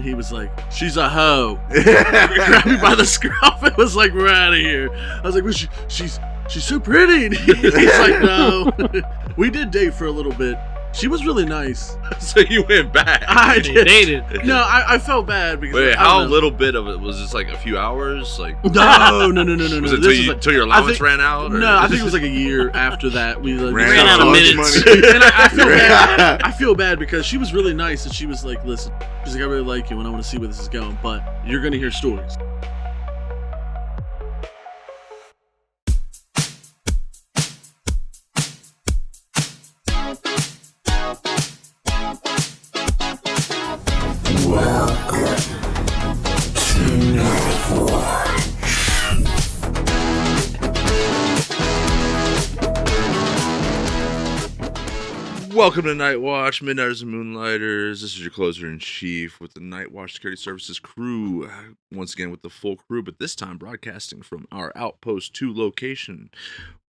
And he was like, she's a hoe. He grabbed me by the scruff and was like, we're out of here. I was like, well, she's so pretty. And he's like, no. We did date for a little bit. She was really nice. So you went back. I did. Dated. No, I felt bad because. Wait, how little bit of it was this? Like a few hours? Like no. Was it till your allowance ran out? Or? No, I think it was like a year after that. We ran out of minutes. And I feel bad. I feel bad because she was really nice, and she was like, "Listen, she's like, I really like you, and I want to see where this is going, but you're gonna hear stories." Welcome to Nightwatch, Midnighters and Moonlighters. This is your closer-in-chief with the Nightwatch Security Services crew. Once again with the full crew, but this time broadcasting from our Outpost 2 location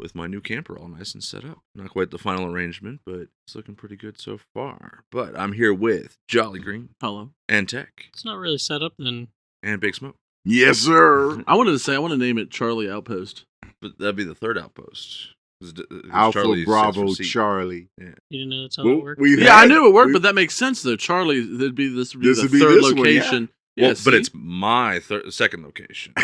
with my new camper all nice and set up. Not quite the final arrangement, but it's looking pretty good so far. But I'm here with Jolly Green. Hello. And Tech. It's not really set up then. And Big Smoke. Yes, sir. I want to name it Charlie Outpost. But that'd be the third Outpost. Alpha Charlie Bravo Charlie. Yeah. You didn't know that's how it worked? I knew it worked, but that makes sense though. Charlie, this would be the third location. One, yeah. Well, but it's my second location.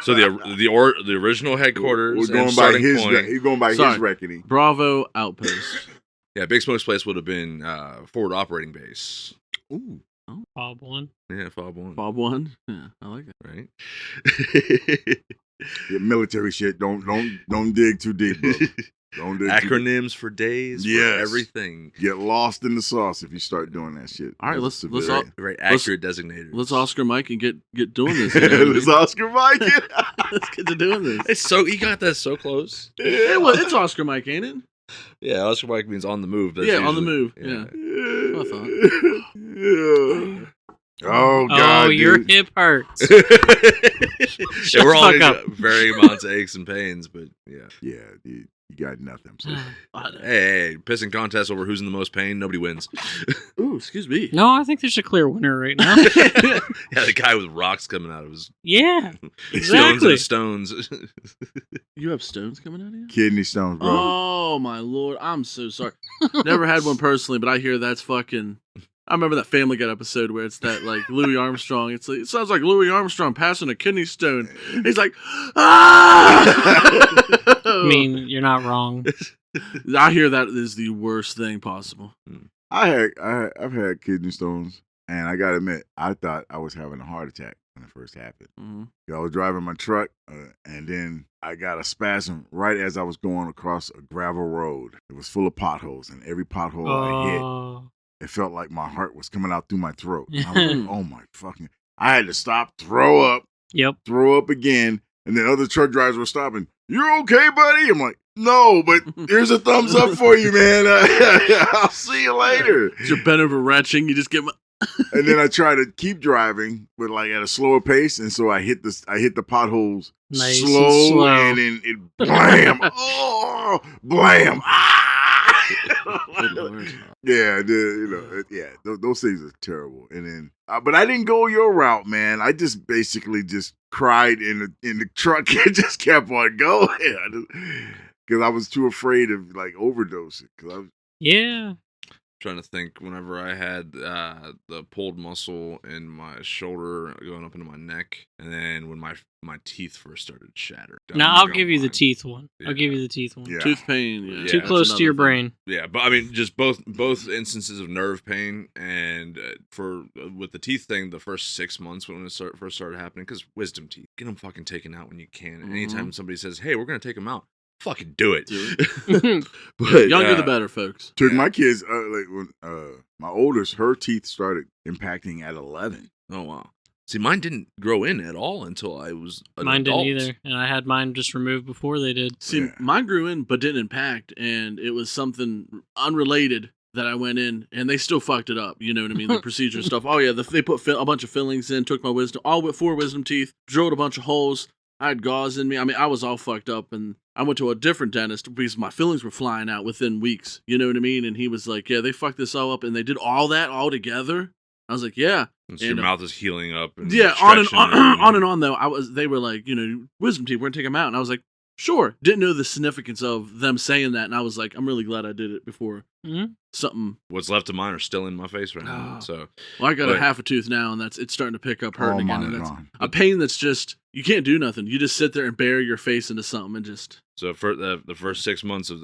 So the original headquarters. We're going by his. He's going by his reckoning. Bravo Outpost. Yeah, Big Smoke's place would have been forward operating base. Ooh. Oh. Fob 1. Yeah, Fob 1. Fob 1. Yeah, I like that. Right. Yeah, military shit. Don't dig too deep, bro. Don't dig acronyms for days. Yes. For everything. Get lost in the sauce if you start doing that shit. All right, let's very accurate designators. Let's Oscar Mike and get doing this. Let's Oscar Mike. Let's get to doing this. It's so you got that so close. Yeah, well, it's Oscar Mike, ain't it? Yeah, Oscar Mike means on the move. That's on the move. Yeah. I thought. Oh God! Oh, your hip hurts. Yeah, we're all varying amounts of aches and pains, but yeah. Yeah, you got nothing. So. Hey, pissing contest over who's in the most pain. Nobody wins. Ooh, excuse me. No, I think there's a clear winner right now. Yeah, the guy with rocks coming out of his. Yeah, exactly. Stones. You have stones coming out of you? Kidney stones, bro. Oh my Lord, I'm so sorry. Never had one personally, but I hear that's fucking. I remember that Family Guy episode where it's that like Louis Armstrong. It sounds like Louis Armstrong passing a kidney stone. He's like, ah! I mean, you're not wrong. I hear that is the worst thing possible. I've had kidney stones, and I gotta admit, I thought I was having a heart attack when it first happened. Mm-hmm. I was driving my truck, and then I got a spasm right as I was going across a gravel road. It was full of potholes, and every pothole I hit. It felt like my heart was coming out through my throat. I was like, oh my fucking... I had to stop, throw up, throw up again, and then other truck drivers were stopping. You okay, buddy? I'm like, no, but here's a thumbs up for you, man. I'll see you later. You're bent over retching. You just get my... And then I try to keep driving, but like at a slower pace, and so I hit the potholes slow, and then it blam, blam, Yeah, those things are terrible. And then, but I didn't go your route, man. I just basically just cried in the truck and just kept on going because I was too afraid of like overdosing. Trying to think whenever I had the pulled muscle in my shoulder going up into my neck, and then when my teeth first started shattering. Now I'll give you the teeth one. Yeah. I'll give you the teeth one. Yeah. Tooth pain. Yeah. Too close to your brain. Yeah, but I mean, just both instances of nerve pain, and with the teeth thing, the first 6 months when it first started happening, because wisdom teeth, get them fucking taken out when you can. Mm-hmm. Anytime somebody says, "Hey, we're gonna take them out." Fucking do it. But younger the better, folks. Took my kids when my oldest, her teeth started impacting at 11. Oh wow. See, mine didn't grow in at all until I was an Mine adult. didn't either, and I had mine just removed before they did. See, mine grew in but didn't impact, and it was something unrelated that I went in, and they still fucked it up. You know what I mean? The procedure and stuff. Oh yeah, they put a bunch of fillings in, took my wisdom, all with 4 wisdom teeth, drilled a bunch of holes. I had gauze in me. I mean, I was all fucked up, and I went to a different dentist because my fillings were flying out within weeks. You know what I mean? And he was like, yeah, they fucked this all up, and they did all that all together. I was like, yeah. And so your mouth is healing up. And yeah, on and stretching on and on though. They were like, wisdom teeth, we're gonna take them out, and I was like, sure. Didn't know the significance of them saying that, and I was like, I'm really glad I did it before something. What's left of mine are still in my face right now. So, well, I got a half a tooth now, and it's starting to pick up hurting again. And that's a pain that's just you can't do nothing. You just sit there and bury your face into something and just. So for the first 6 months of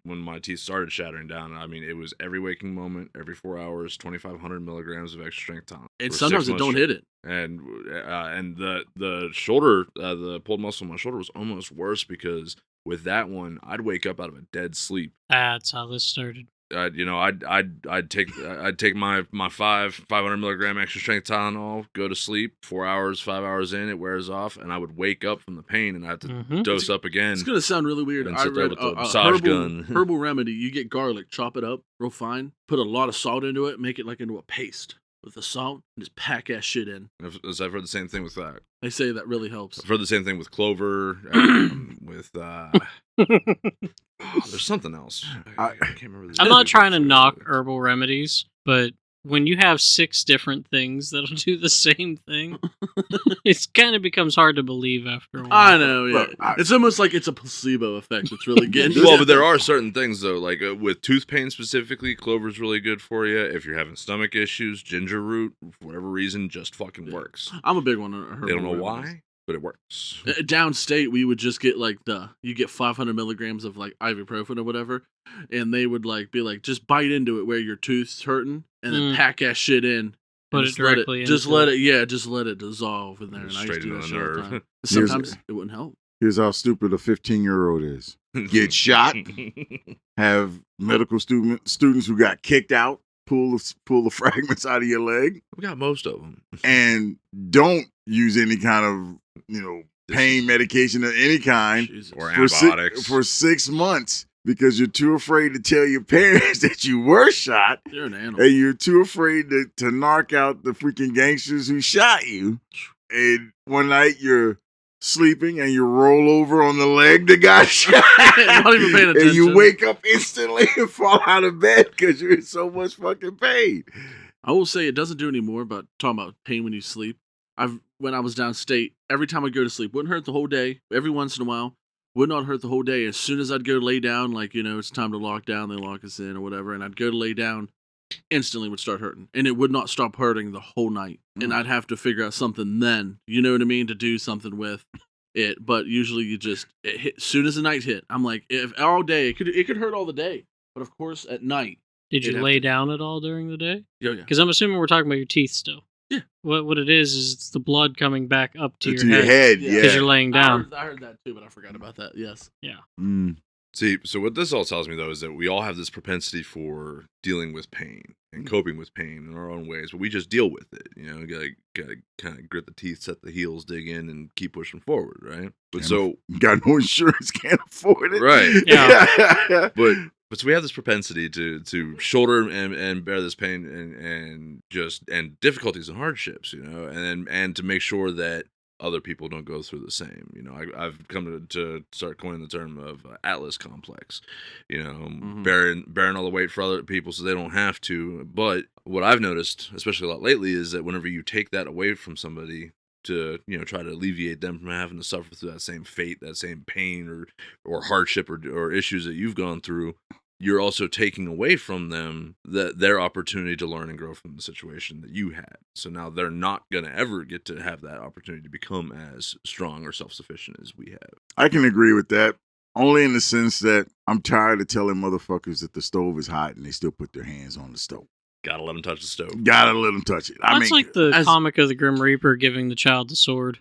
when my teeth started shattering down, I mean, it was every waking moment, every 4 hours, 2,500 milligrams of extra strength Tylenol. And sometimes it don't hit it. And the shoulder, the pulled muscle in my shoulder was almost worse because with that one, I'd wake up out of a dead sleep. That's how this started. I'd take my 500 milligram extra strength Tylenol, go to sleep, 4 hours, 5 hours in, it wears off, and I would wake up from the pain and I have to dose up again. It's gonna sound really weird. I read a herbal remedy. You get garlic, chop it up real fine, put a lot of salt into it, make it like into a paste with the salt, and just pack that shit in. I've heard the same thing with that. They say that really helps. I've heard the same thing with clover, with there's something else. I can't remember. I'm not trying to knock herbal remedies, but when you have 6 different things that'll do the same thing, it kind of becomes hard to believe after a while. I know, yeah. It's almost like it's a placebo effect that's really getting. Well, but there are certain things though, like with tooth pain specifically, clover's really good for you. If you're having stomach issues, ginger root, for whatever reason, just fucking works. I'm a big one on herbal. They don't know why, but it works. Downstate, we would just get like you get 500 milligrams of like ibuprofen or whatever, and they would like be like, just bite into it where your tooth's hurting, and then pack that shit in. Put it directly in. Just let it dissolve in there. And straight I used to do that into the shit all the nerve. time. Sometimes it wouldn't help. Here's how stupid a 15-year-old is. Get shot, have medical students who got kicked out, pull the fragments out of your leg. We got most of them. And don't use any kind of, pain medication of any kind. Jesus. Or antibiotics. For 6 months because you're too afraid to tell your parents that you were shot. You're an animal. And you're too afraid to knock out the freaking gangsters who shot you. And one night you're sleeping and you roll over on the leg that got shot. Not even paying attention. And you wake up instantly and fall out of bed because you're in so much fucking pain. I will say it doesn't do anymore, but talking about pain when you sleep. When I was downstate, every time I'd go to sleep, wouldn't hurt the whole day. Every once in a while, would not hurt the whole day. As soon as I'd go lay down, like, it's time to lock down, they lock us in or whatever, and I'd go to lay down, instantly would start hurting. And it would not stop hurting the whole night. And I'd have to figure out something then, you know what I mean, to do something with it. But usually it hit, as soon as the night hit, I'm like, if all day, it could hurt all the day. But of course, at night. Did you lay down at all during the day? Yeah. Because I'm assuming we're talking about your teeth still. Yeah. What it is it's the blood coming back up to your head. Yeah. Because you're laying down. I heard that too, but I forgot about that. Yes. Yeah. See, so what this all tells me, though, is that we all have this propensity for dealing with pain and coping with pain in our own ways, but we just deal with it. You gotta kind of grit the teeth, set the heels, dig in, and keep pushing forward, right? But got no insurance, can't afford it. Right. Yeah. But so we have this propensity to shoulder and bear this pain and difficulties and hardships, and to make sure that other people don't go through the same. I've come to start coining the term of Atlas complex, bearing all the weight for other people so they don't have to. But what I've noticed, especially a lot lately, is that whenever you take that away from somebody to try to alleviate them from having to suffer through that same fate, that same pain or hardship or issues that you've gone through, you're also taking away from them their opportunity to learn and grow from the situation that you had. So now they're not going to ever get to have that opportunity to become as strong or self-sufficient as we have. I can agree with that, only in the sense that I'm tired of telling motherfuckers that the stove is hot and they still put their hands on the stove. Gotta let them touch the stove. Gotta let them touch it. That's like the comic of the Grim Reaper giving the child the sword.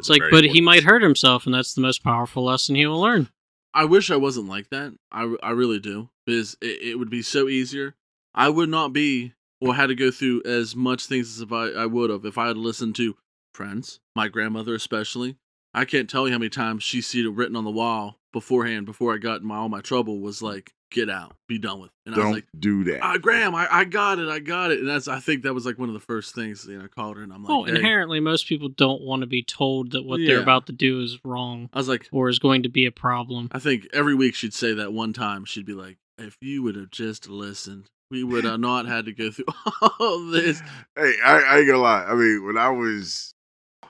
It's like, but he might hurt himself, and that's the most powerful lesson he will learn. I wish I wasn't like that. I really do. Because it would be so easier. I would not be, or had to go through as much things as if I would have if I had listened to friends, my grandmother especially. I can't tell you how many times she seen it written on the wall beforehand, before I got in all my trouble, was like, get out, be done with it. And I was like, do that. Graham, I got it. And I think that was like one of the first things, I called her and I'm like, inherently, most people don't want to be told that what they're about to do is wrong. I was like, or is going to be a problem. I think every week she'd say that one time. She'd be like, if you would have just listened, we would not had to go through all this. Hey, I ain't gonna lie. I mean, when I was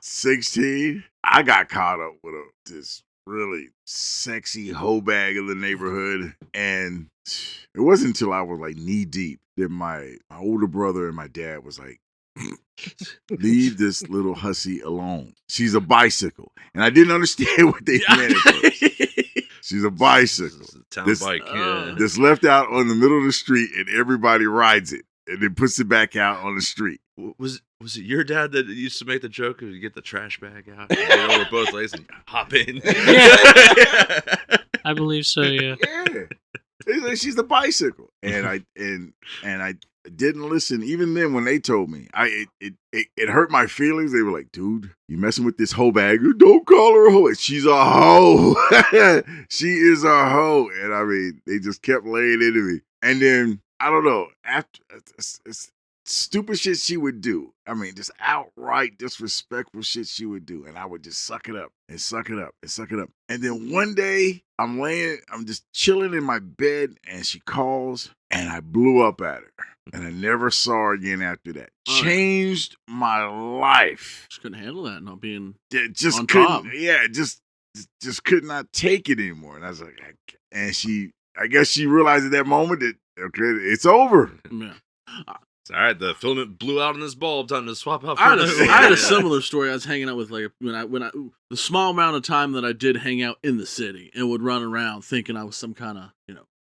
16, I got caught up with this really sexy hoe bag of the neighborhood, and it wasn't until I was like knee deep that my older brother and my dad was like, leave this little hussy alone. She's a bicycle. And I didn't understand what they meant at first. She's a bicycle. This is a town bike. Yeah. That's left out on the middle of the street and everybody rides it and then puts it back out on the street. Was it your dad that used to make the joke of you get the trash bag out and get over both legs and hop in? Yeah. I believe so, yeah. Yeah. It's like she's a bicycle. And I didn't listen even then when they told me. It hurt my feelings. They were like, dude, you messing with this hoe bag. Don't call her a hoe. She's a hoe. She is a hoe. And I mean, they just kept laying into me. And then, I don't know, after it's stupid shit she would do. I mean, just outright disrespectful shit she would do. And I would just suck it up and suck it up and suck it up. And then one day I'm just chilling in my bed and she calls and I blew up at her. And I never saw her again after that. Changed my life. Just couldn't handle that, not being just on couldn't, top. Yeah, just could not take it anymore. And I was like, I guess she realized at that moment that, okay, it's over. Yeah. It's all right, the filament blew out in this bulb. Time to swap out. I had a similar story. I was hanging out with like the small amount of time that I did hang out in the city and would run around thinking I was some kind of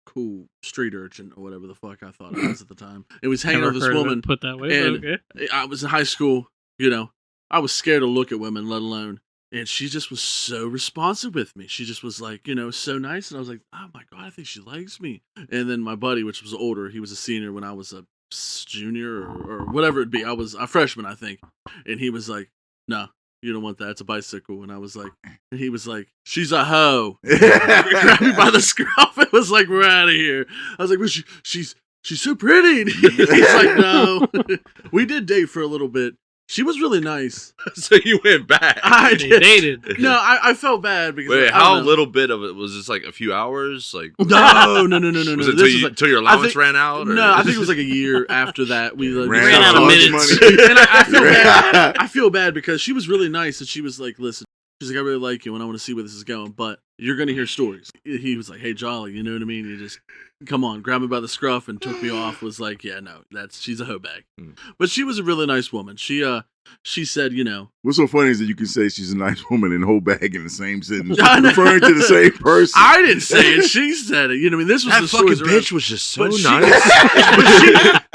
cool street urchin or whatever the fuck I thought I was at the time. It was hanging out with this woman. Put that way, and okay. I was in high school. I was scared to look at women, let alone. And she just was so responsive with me. She just was like, so nice. And I was like, oh my God, I think she likes me. And then my buddy, which was older, he was a senior when I was a junior or whatever it'd be. I was a freshman, I think. And he was like, no, you don't want that. It's a bicycle. And I was like, and he was like, she's a hoe. He grabbed me by the scruff. It was like, we're out of here. I was like, well, she's so pretty. And he's like, no. We did date for a little bit. She was really nice. So you went back. I did. Dated. No, I felt bad because. Wait, how little bit of it was this? Like a few hours? Like no. Was it until your allowance ran out? Or? No, I think it was like a year after that. We ran out of minutes. And I feel bad. I feel bad because she was really nice, and she was like, "Listen, she's like, I really like you, and I want to see where this is going, but you're gonna hear stories." He was like, "Hey, Jolly, you know what I mean? You just come on," grabbed me by the scruff and took me off. Was like, "Yeah, no, she's a hoe bag," but she was a really nice woman. She said, What's so funny is that you can say she's a nice woman and hoe bag in the same sentence, referring to the same person. I didn't say it. She said it. This was that the fucking stories bitch around. was just so But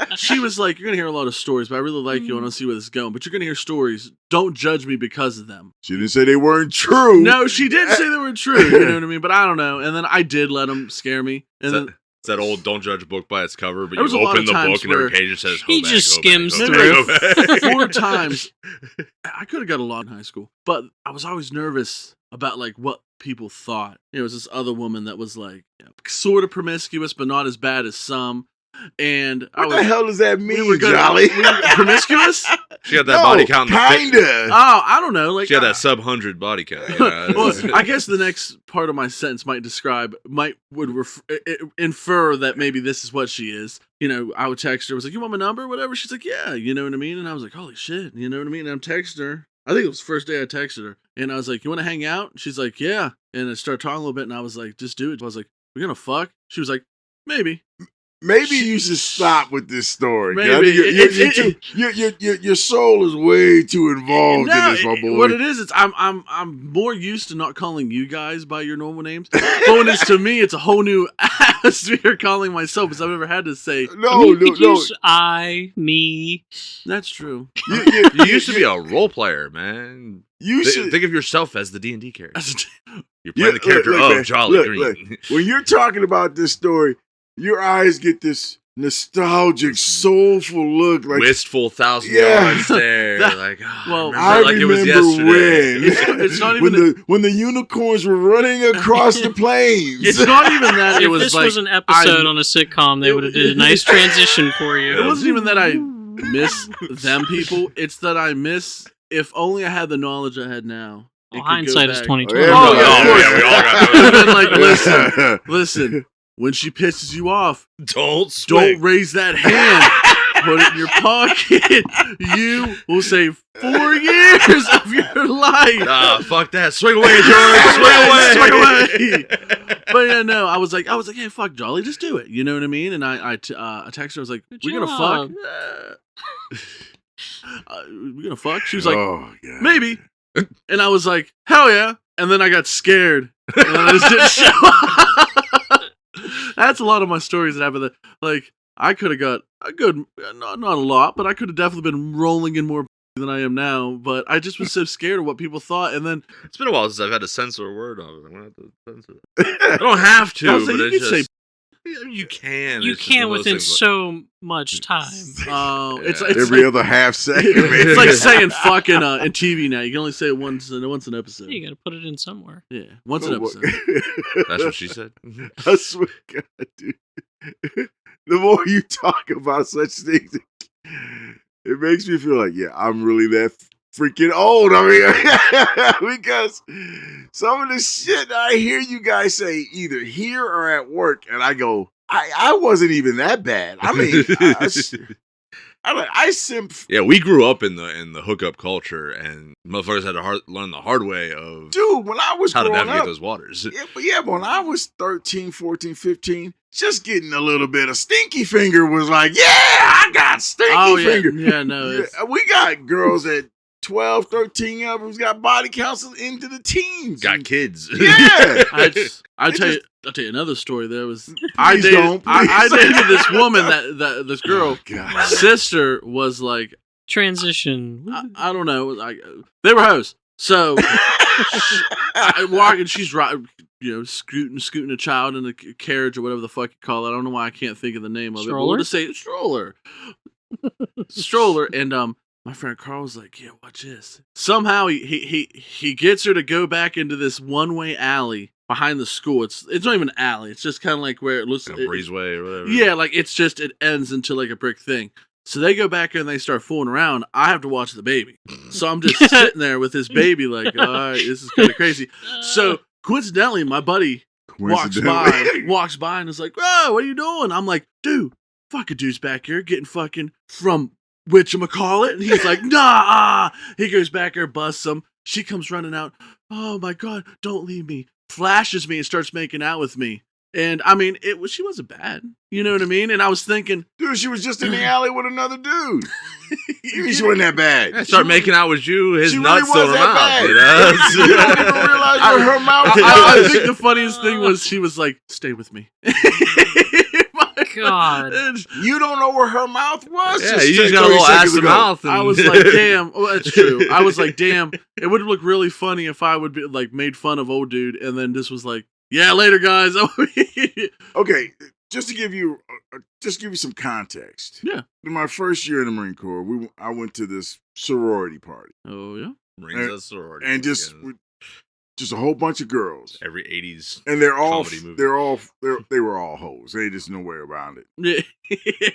nice. She was like, you're going to hear a lot of stories, but I really like you. I want to see where this is going. But you're going to hear stories. Don't judge me because of them. She didn't say they weren't true. No, she did say they were true. You know what I mean? But I don't know. And then I did let them scare me. And then It's that old "don't judge a book by its cover," but There was you a lot open of the times book and every where page just says, he "Hoe just bag, hoe skims bag, through. hoe bag, hoe bag." 4 times. I could have got a lot in high school, but I was always nervous about like what people thought. It was this other woman that was like sort of promiscuous, but not as bad as some. And What the hell does that mean, Jolly? Jolly? Promiscuous? She got that body count. Kinda. Oh, I don't know. Like She had that sub 100 body count. Well, I guess the next part of my sentence would infer that maybe this is what she is. I would text her. I was like, "You want my number?" Whatever. She's like, "Yeah." You know what I mean? And I was like, "Holy shit!" You know what I mean? And I'm texting her. I think it was the first day I texted her, and I was like, "You want to hang out?" She's like, "Yeah." And I started talking a little bit, and I was like, "Just do it." I was like, "We're gonna fuck?" She was like, "Maybe." Maybe you should stop with this story. Maybe. Your soul is way too involved in this, my boy. What it is, I'm more used to not calling you guys by your normal names. But when it's to me, it's a whole new atmosphere calling myself because I've never had to say. No. I, me. That's true. You used to be a role player, man. You should think of yourself as the D&D character. That's- You're playing the character of man, Jolly Green. When you're talking about this story, your eyes get this nostalgic, soulful look, like wistful 1,000-yard stare. I like it was remember yesterday. when It's not even when the unicorns were running across the plains. It's not even that. It If was this like was an episode on a sitcom, they would have did a nice transition for you. It wasn't even that I miss them people. It's that I miss. If only I had the knowledge I had now. Well, hindsight is 2020. Oh, yeah, of course. we all got that. And then, like, listen. when she pisses you off, Don't swing. don't raise that hand. Put it in your pocket. You will save 4 years of your life. Fuck that. Swing away, George. Swing away. Swing away. But yeah, no, I was like, hey, fuck Jolly, just do it. You know what I mean? And I texted her, I was like, we're gonna fuck. We're gonna fuck. She was like, maybe. And I was like, hell yeah. And then I got scared. And then I just didn't show up. That's a lot of my stories that happened. Like, I could have got a good, not a lot, but I could have definitely been rolling in more than I am now. But I just was so scared of what people thought. And then it's been a while since I've had to censor a word on it. I'm gonna have to censor it. I don't have to, but it's just you can. You can within so much time. Oh, it's every other half second. It's like saying fucking in TV now. You can only say it once an episode. Yeah, you got to put it in somewhere. Yeah, once an episode. That's what she said. I swear to God, dude. The more you talk about such things, it makes me feel like, yeah, I'm really that freaking old. I mean, because some of the shit I hear you guys say either here or at work, and I go, I wasn't even that bad. I mean, I simp. Yeah, we grew up in the hookup culture, and motherfuckers had to learn the hard way of when I was how to growing navigate up, those waters. But when I was 13, 14, 15, just getting a little bit of stinky finger was like, yeah, I got stinky finger. Yeah, no. We got girls at 12, 13 of them got body counts into the teens. Got kids. Yeah. I'll tell you another story. There was I dated this woman that this girl sister was like transition. I don't know. They were hoes. So I walk and she's scooting a child in a carriage or whatever the fuck you call it. I don't know why I can't think of the name of it. But we'll just say stroller. Stroller. And my friend Carl was like, yeah, watch this. Somehow he gets her to go back into this one-way alley behind the school. It's not even an alley. It's just kind of like where it looks like a breezeway or whatever. Yeah, like it ends into like a brick thing. So they go back and they start fooling around. I have to watch the baby. So I'm just sitting there with this baby like, all right, this is kind of crazy. So coincidentally, my buddy walks by and is like, oh, what are you doing? I'm like, dude, fucking dude's back here getting fucking from whatchamacallit. And he's like, nah. He goes back there, busts him. She comes running out. Oh my God, don't leave me. Flashes me and starts making out with me. And I mean, she wasn't bad. You know what I mean? And I was thinking, dude, she was just in the alley with another dude. You mean she wasn't that bad? Yeah, start making out with you. His nuts really still around. You don't even realize where her mouth is. I think the funniest thing was she was like, "Stay with me." God, you don't know where her mouth was. Yeah, you just got a little ass to mouth. I was like, "Damn." Well, that's true. I was like, "Damn." It would look really funny if I would be like made fun of old dude, and then this was like, "Yeah, later, guys." Okay, just to give you some context. Yeah. In my first year in the Marine Corps, I went to this sorority party. Oh yeah, Marines sorority, and just a whole bunch of girls. Every 80s, and they're all comedy movie. they were all hoes. They just no way around it. Yeah,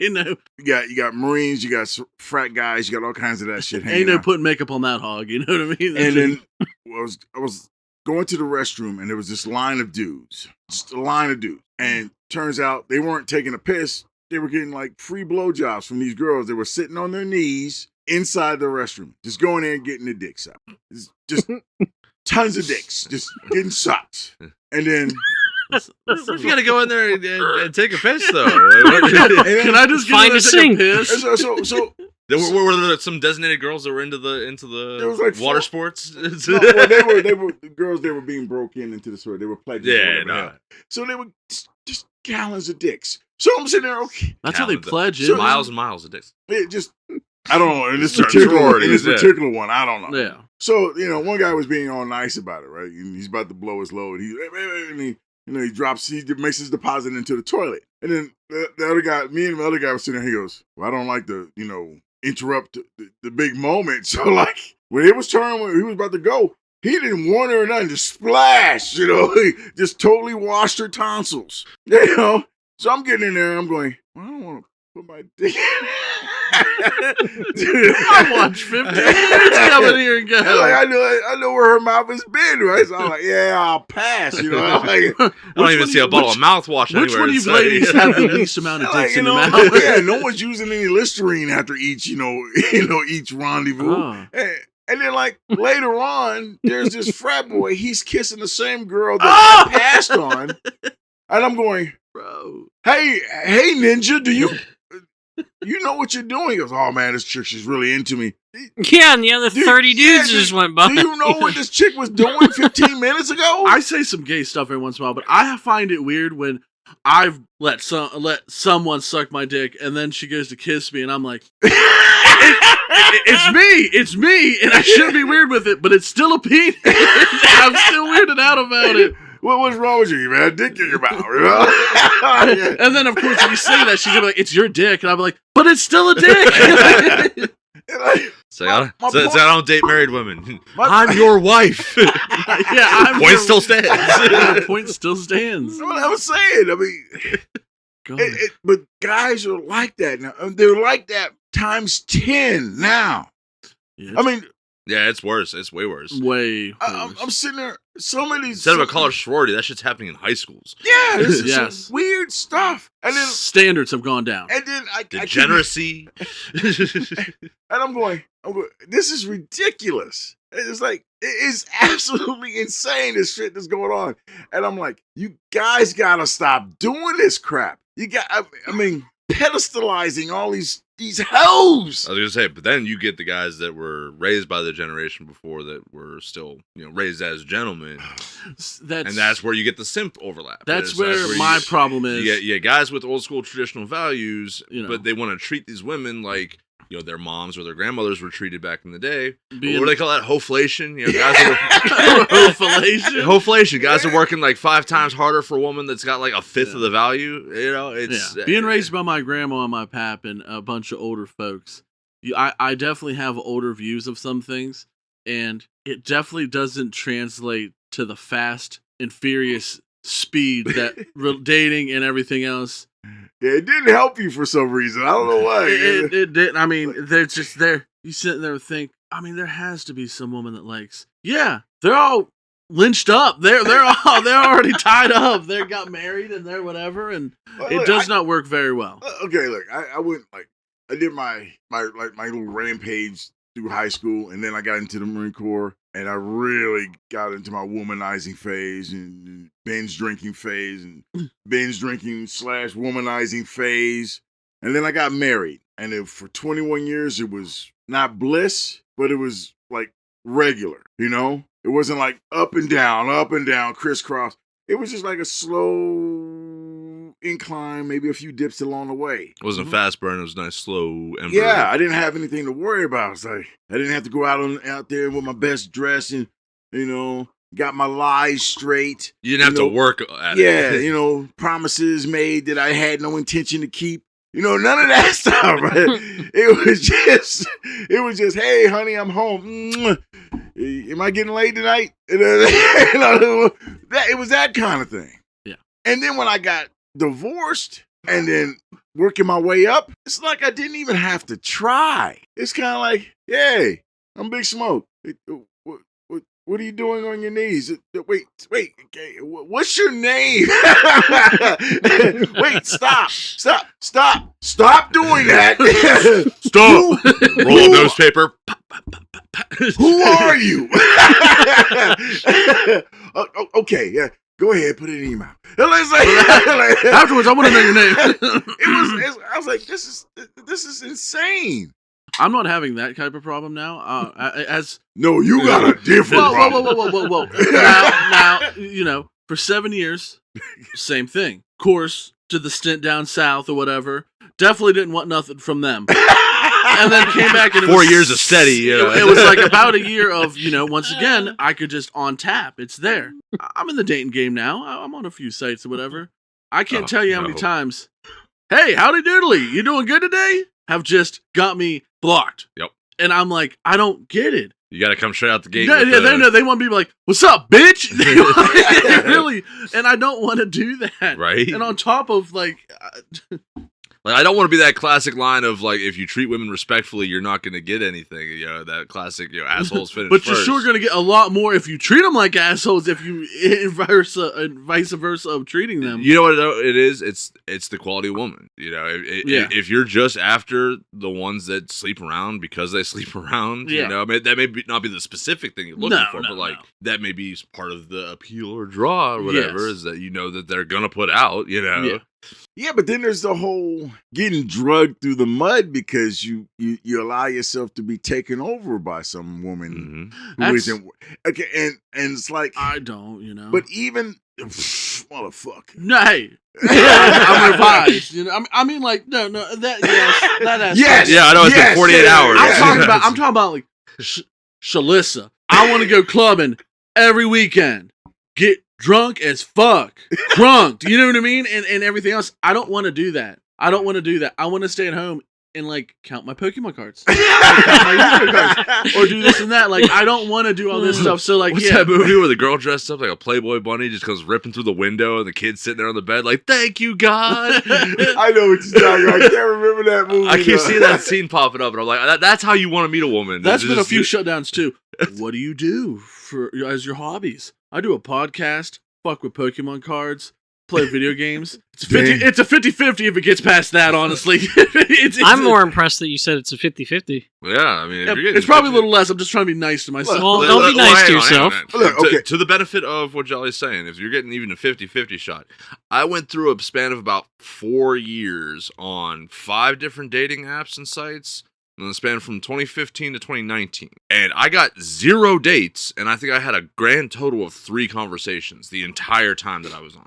you know. You got Marines, you got frat guys, you got all kinds of that shit. Ain't no putting makeup on that hog. You know what I mean? And then I was going to the restroom, and there was this line of dudes, just a line of dudes. And turns out they weren't taking a piss. They were getting like free blowjobs from these girls. They were sitting on their knees inside the restroom, just going in and getting their dicks out. Just tons of dicks, just getting sucked. And then you gotta go in there and take a piss, though. Can I just find a sink? Piss? So were there some designated girls that were into the like water sports? No, well, they were the girls. They were being broken into the store. They were pledges. Yeah, no. So they were just gallons of dicks. So I'm sitting there. Okay, that's how they pledge it. So miles and miles of dicks. It just I don't know. In this particular one, I don't know. Yeah. So one guy was being all nice about it, right? And he's about to blow his load. He makes his deposit into the toilet, and then the other guy, me and the other guy was sitting there. He goes, "Well, I don't like to, interrupt the big moment." So like when it was turn, when he was about to go, he didn't warn her or nothing, just splash, he just totally washed her tonsils, So I'm getting in there and I'm going, well, I don't want to put my dick in. I watched 15 minutes coming here and go. Like, I know where her mouth has been, right? So I'm like, yeah, I'll pass. You know, I don't even see a bottle of mouthwash anywhere. Which one of you ladies have the least amount of dicks in your mouth? Yeah, no one's using any Listerine after each, each rendezvous. Oh. And then, like, later on, there's this frat boy. He's kissing the same girl that I passed on. And I'm going, Bro. hey, ninja, do you know what you're doing? He goes, oh, man, this chick, she's really into me. Yeah, and the other 30 dudes just went by. Do you know what this chick was doing 15 minutes ago? I say some gay stuff every once in a while, but I find it weird when I've let someone suck my dick, and then she goes to kiss me, and I'm like, it's me, and I shouldn't be weird with it, but it's still a penis. I'm still weirded out about it. What's wrong with you, man? Dick in your mouth, And then, of course, if you say that, she's gonna be like, it's your dick, and I'm like, but it's still a dick. So I don't date married women. I'm your wife. Yeah, Point still stands. The point still stands. That's what I was saying. I mean, but guys are like that now. They're like that times 10 now. Yeah, I mean, yeah, it's worse. It's way worse. Way worse. I'm sitting there. So many. Instead of a college sorority, that shit's happening in high schools. Yeah, this is Yes. some weird stuff. And then standards have gone down. And then degeneracy. And I'm going, this is ridiculous. It's like, it is absolutely insane, this shit that's going on. And I'm like, you guys gotta stop doing this crap. I mean, pedestalizing all these hoes. I was gonna say, but then you get the guys that were raised by the generation before that were still, raised as gentlemen. And that's where you get the simp overlap. That's where my problem is. You get guys with old school traditional values, You know. but they want to treat these women like their moms or their grandmothers were treated back in the day. What Being- do they call that? Hoflation? Guys are Hoflation? Hoflation. Guys are working like 5 times harder for a woman that's got like a fifth of the value. It's Being raised by my grandma and my pap and a bunch of older folks, I definitely have older views of some things, and it definitely doesn't translate to the fast and furious speed that dating and everything else. Yeah, it didn't help you for some reason. I don't know why. It didn't. I mean, they're just there. You sit there and think, I mean, there has to be some woman that likes. Yeah, they're all lynched up. They're already tied up. They got married and they're whatever, and it does not work very well. Okay, look, I went I did my little rampage through high school, and then I got into the Marine Corps, and I really got into my womanizing phase and binge drinking phase and binge drinking / womanizing phase, and then I got married, and for 21 years it was not bliss, but it was like regular, It wasn't like up and down, crisscross. It was just like a slow incline, maybe a few dips along the way. It wasn't fast burn. It was nice, slow. Yeah, I didn't have anything to worry about. It's like I didn't have to go out there with my best dress and got my lies straight. You didn't have to work at it. Yeah, promises made that I had no intention to keep. None of that stuff. It was just, hey, honey, I'm home. Am I getting laid tonight? It was that kind of thing. Yeah. And then when I got divorced and then working my way up, it's like I didn't even have to try. It's kind of like, hey, I'm Big Smoke. What are you doing on your knees? Wait. Okay, what's your name? Wait, stop doing that. Stop. Roll up newspaper. Who are you? Okay, yeah. Go ahead, put it in your mouth. Afterwards, I want to know your name. I was like, this is insane. I'm not having that type of problem now. No, you got a different problem. Whoa. Now, for 7 years, same thing. Of course, to the stint down south or whatever, definitely didn't want nothing from them. And then came back and 4 years of steady. It was like about a year of, once again, I could just on tap. It's there. I'm in the dating game now. I'm on a few sites or whatever. I can't tell you how many times, hey, howdy doodly, you doing good today? Have just got me blocked. Yep. And I'm like, I don't get it. You got to come straight out the gate. They want to be like, what's up, bitch? Really, and I don't want to do that. Right. And on top of like Like, I don't want to be that classic line of, like, if you treat women respectfully, you're not going to get anything. You know, that classic, assholes finish But first. you're sure going to get a lot more if you treat them like assholes, if you vice versa of treating them. You know what it is? It's the quality of woman. You know, if you're just after the ones that sleep around because they sleep around, you know, I mean, that may not be the specific thing you're looking for, but, like, that may be part of the appeal or draw or whatever, is that you know that they're going to put out, you know. Yeah. Yeah, but then there's the whole getting drugged through the mud because you allow yourself to be taken over by some woman who isn't. Okay, and it's like I don't, you know. But even motherfucker. No, hey. I'm revised, you know. I mean, like, no, that aspect. Yes, yeah, I know it's been 48 hours. I'm talking about like Shalissa. I want to go clubbing every weekend. Get drunk as fuck. Drunk. You know what I mean? And everything else. I don't want to do that. I want to stay at home and, like, count my Pokemon cards. Or do this and that. Like, I don't want to do all this stuff. So, like, what's that movie where the girl dressed up like a Playboy bunny just comes ripping through the window and the kid's sitting there on the bed like, thank you, God. I know what you're talking about. I can't remember that movie. I keep seeing that scene popping up and I'm like, that's how you want to meet a woman. That's been a few shutdowns, too. What do you do as your hobbies? I do a podcast, fuck with Pokemon cards, play video games. It's a 50-50 if it gets past that, honestly. I'm more impressed that you said it's a 50-50. Yeah, I mean, if you're getting it's probably a little less. I'm just trying to be nice to myself. Well, don't be nice to yourself. To the benefit of what Jolly's saying, if you're getting even a 50-50 shot, I went through a span of about 4 years on 5 different dating apps and sites. In the span from 2015 to 2019. And I got 0 dates, and I think I had a grand total of 3 conversations the entire time that I was on.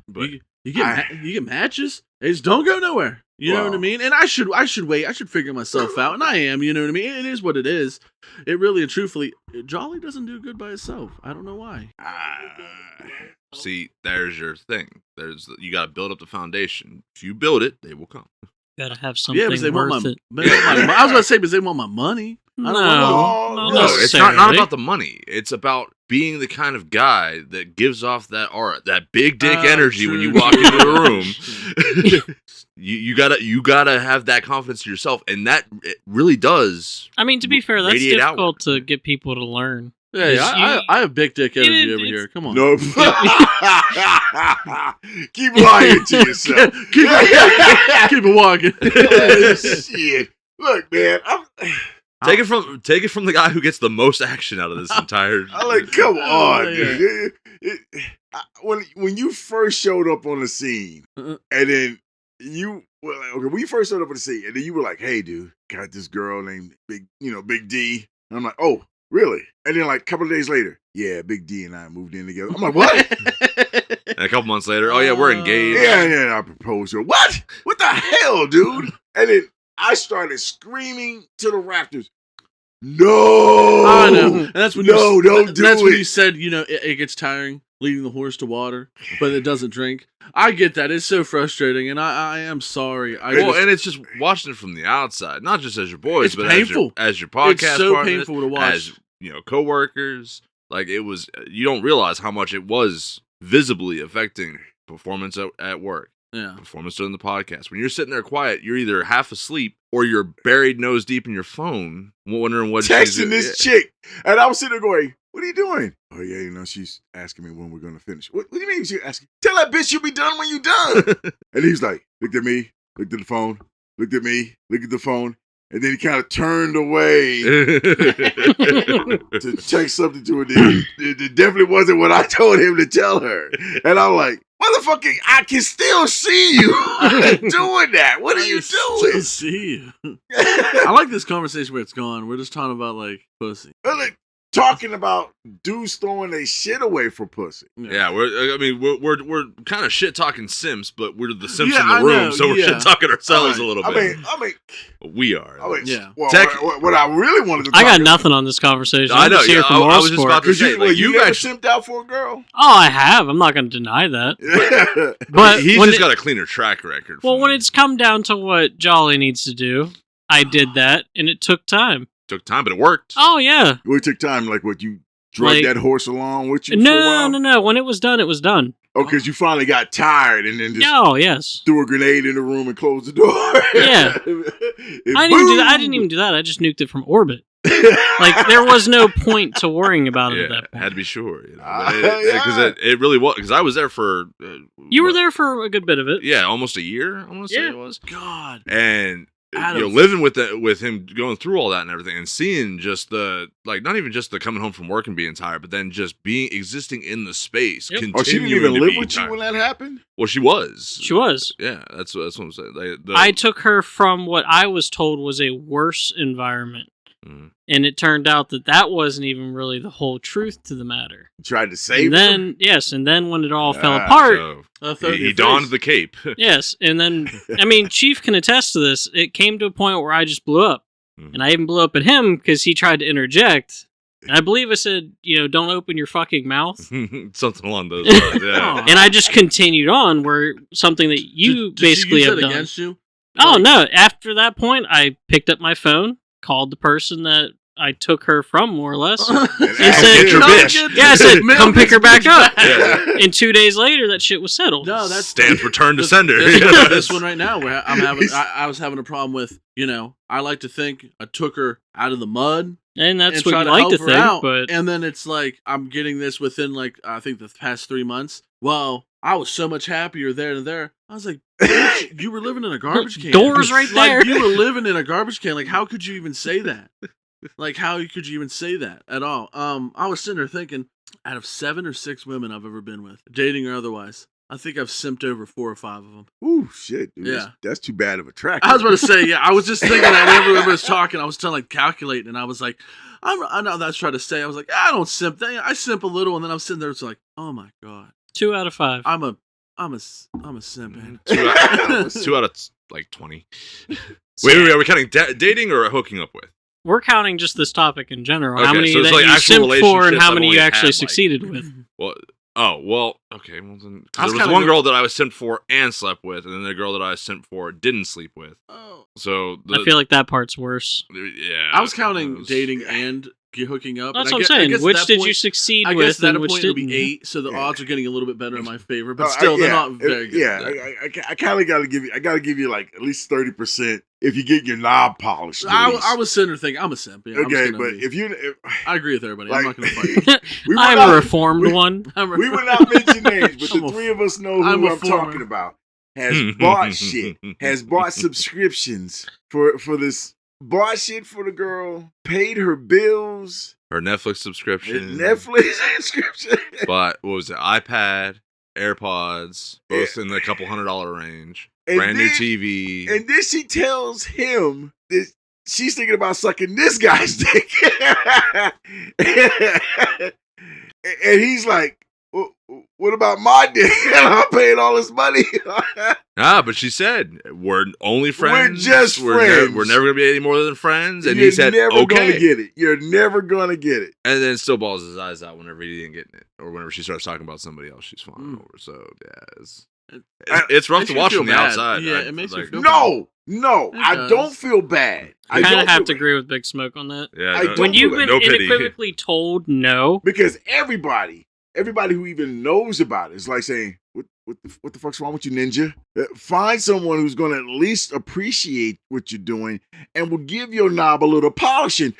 But you get matches. They just don't go nowhere. You know what I mean? And I should wait. I should figure myself out. And I am, you know what I mean? It is what it is. It really and truthfully, Jolly doesn't do good by himself. I don't know why. See, there's your thing. You got to build up the foundation. If you build it, they will come. Gotta have something worth it. I was going to say, because they want my money. No, it's not about the money. It's about being the kind of guy that gives off that aura, that big dick energy when you walk into the room. you gotta have that confidence in yourself, and that it really does. I mean, to be fair, that's difficult to get people to learn. Yeah, I have big dick energy over here. Come on. No. Keep lying to yourself. Keep it walking. Shit. Look, man. Take it from the guy who gets the most action out of this entire. I'm like, come on, dude. When you first showed up on the scene, and then when you first showed up on the scene, and then you were like, hey, dude, got this girl named Big D. And I'm like, oh. Really? And then, like, a couple of days later, yeah, Big D and I moved in together. I'm like, what? And a couple months later, oh, yeah, we're engaged. Yeah, I proposed to her. What? What the hell, dude? And then I started screaming to the rafters, no! I know. And that's when don't do it. That's when you said, you know, it gets tiring leading the horse to water, but it doesn't drink. I get that. It's so frustrating, and I am sorry. And it's just watching it from the outside, not just as your boys, but painful. As your podcast it's so partners, painful to watch. As, coworkers. Like, it was, you don't realize how much it was visibly affecting performance at work. Yeah. Performance during the podcast. When you're sitting there quiet, you're either half asleep or you're buried nose deep in your phone, wondering what texting this chick. And I was sitting there going, what are you doing? Oh, yeah, she's asking me when we're going to finish. What do you mean she's asking? Tell that bitch you'll be done when you're done. And he's like, looked at me, looked at the phone, looked at me, looked at the phone. And then he kind of turned away to text something to her. It definitely wasn't what I told him to tell her. And I'm like, motherfucker, I can still see you doing that. What are you doing? Still see you. I like this conversation where it's gone. We're just talking about, like, pussy. Like, talking about dudes throwing their shit away for pussy. Yeah, we're kind of shit talking simps, but we're the simps in the room, so we're shit talking ourselves a little bit. I mean, we are. What I really wanted to talk I got nothing on this conversation. I know. I'm just here for I was just about to say, you ever simped out for a girl? Oh, I have. I'm not going to deny that. But he's just got a cleaner track record. Well, when it's come down to what Jolly needs to do, I did that, and it took time. Took time, but it worked. Oh, yeah. Well, it took time, like what you drug that horse along with you? No. When it was done, it was done. Oh, because you finally got tired and then just Oh, yes. threw a grenade in the room and closed the door. Yeah. I didn't even do that. I didn't even do that. I just nuked it from orbit. Like, there was no point to worrying about it at that point. Had to be sure. Because it really was. Because I was there for... you were there for a good bit of it. Yeah, almost a year, I want to say it was. God. And... living with him going through all that and everything, and seeing just the not even just the coming home from work and being tired, but then just existing in the space. Yep. Oh, she didn't even live with you when that happened? Well, she was. She was. Yeah, that's what I'm saying. I took her from what I was told was a worse environment. And it turned out that wasn't even really the whole truth to the matter. You tried to save her? And then when it all fell apart... So he donned the cape. Yes, and then, Chief can attest to this. It came to a point where I just blew up. And I even blew up at him because he tried to interject. And I believe I said, don't open your fucking mouth. Something along those lines, yeah. And I just continued on where something that you basically have done. Against you? Oh, no. After that point, I picked up my phone, called the person that I took her from, more or less. and said, your bitch. I said, come pick her back up. Yeah. And 2 days later, that shit was settled. No, that's Stan's return to sender. This one right now, where I was having a problem with, I like to think I took her out of the mud. And that's and what try you to like help to her think, out. but... And then it's like, I'm getting this within, I think the past 3 months. Well, I was so much happier there than there. I was like, bitch, you were living in a garbage can. Doors right there. You were living in a garbage can. Like, how could you even say that? Like, how could you even say that at all? I was sitting there thinking, out of 7 or 6 women I've ever been with, dating or otherwise, I think I've simped over 4 or 5 of them. Ooh, shit. Dude. Yeah. That's too bad of a track. I was about to say, yeah, I was just thinking that whenever everyone was talking, I was trying to calculate, and I was like, I know that's trying to say, I was like, I don't simp. I simp a little, and then I'm sitting there, it's like, oh my God. 2 out of 5. I'm a simp, man. 2 out of 20. Wait, are we counting dating or hooking up with? We're counting just this topic in general. Okay, how many so that you simped for and how many you actually succeeded with. Well, okay. Well, then, there was one girl that I was simped for and slept with, and then the girl that I was simped for didn't sleep with. Oh. So I feel like that part's worse. Yeah. I was counting dating and hooking up. That's what I'm saying. Which did you succeed with? I guess that point point it'll be 8, so the odds are getting a little bit better in my favor, but still, they're not very good. Yeah, I kind of got to give you. I got to give you like at least 30% if you get your knob polished. I was sitting there thinking, I'm a simp. Yeah, okay, but I agree with everybody. I'm not going to fight. I'm a reformed one. We would not mention names, but the 3 of us know who I'm talking about. Has bought shit. Has bought subscriptions for this. Bought shit for the girl, paid her bills. Her Netflix subscription. Bought, what was it, iPad, AirPods, both in the couple $100 range. Brand new TV. And then she tells him that she's thinking about sucking this guy's dick. And he's like, what about my dick? I'm paying all this money. But she said, we're only friends. We're just friends. We're never going to be any more than friends. And he said, never okay. Gonna get it. You're never going to get it. And then still balls his eyes out whenever he didn't get it. Or whenever she starts talking about somebody else she's fawning over. So, yeah, it's rough to watch from the outside. Yeah, it makes me feel bad. No, I don't feel bad. I kind of have to agree with Big Smoke on that. Yeah, when you've been unequivocally told no. Because everybody who even knows about it is like saying, what the fuck's wrong with you, ninja? Find someone who's going to at least appreciate what you're doing and will give your knob a little polishing.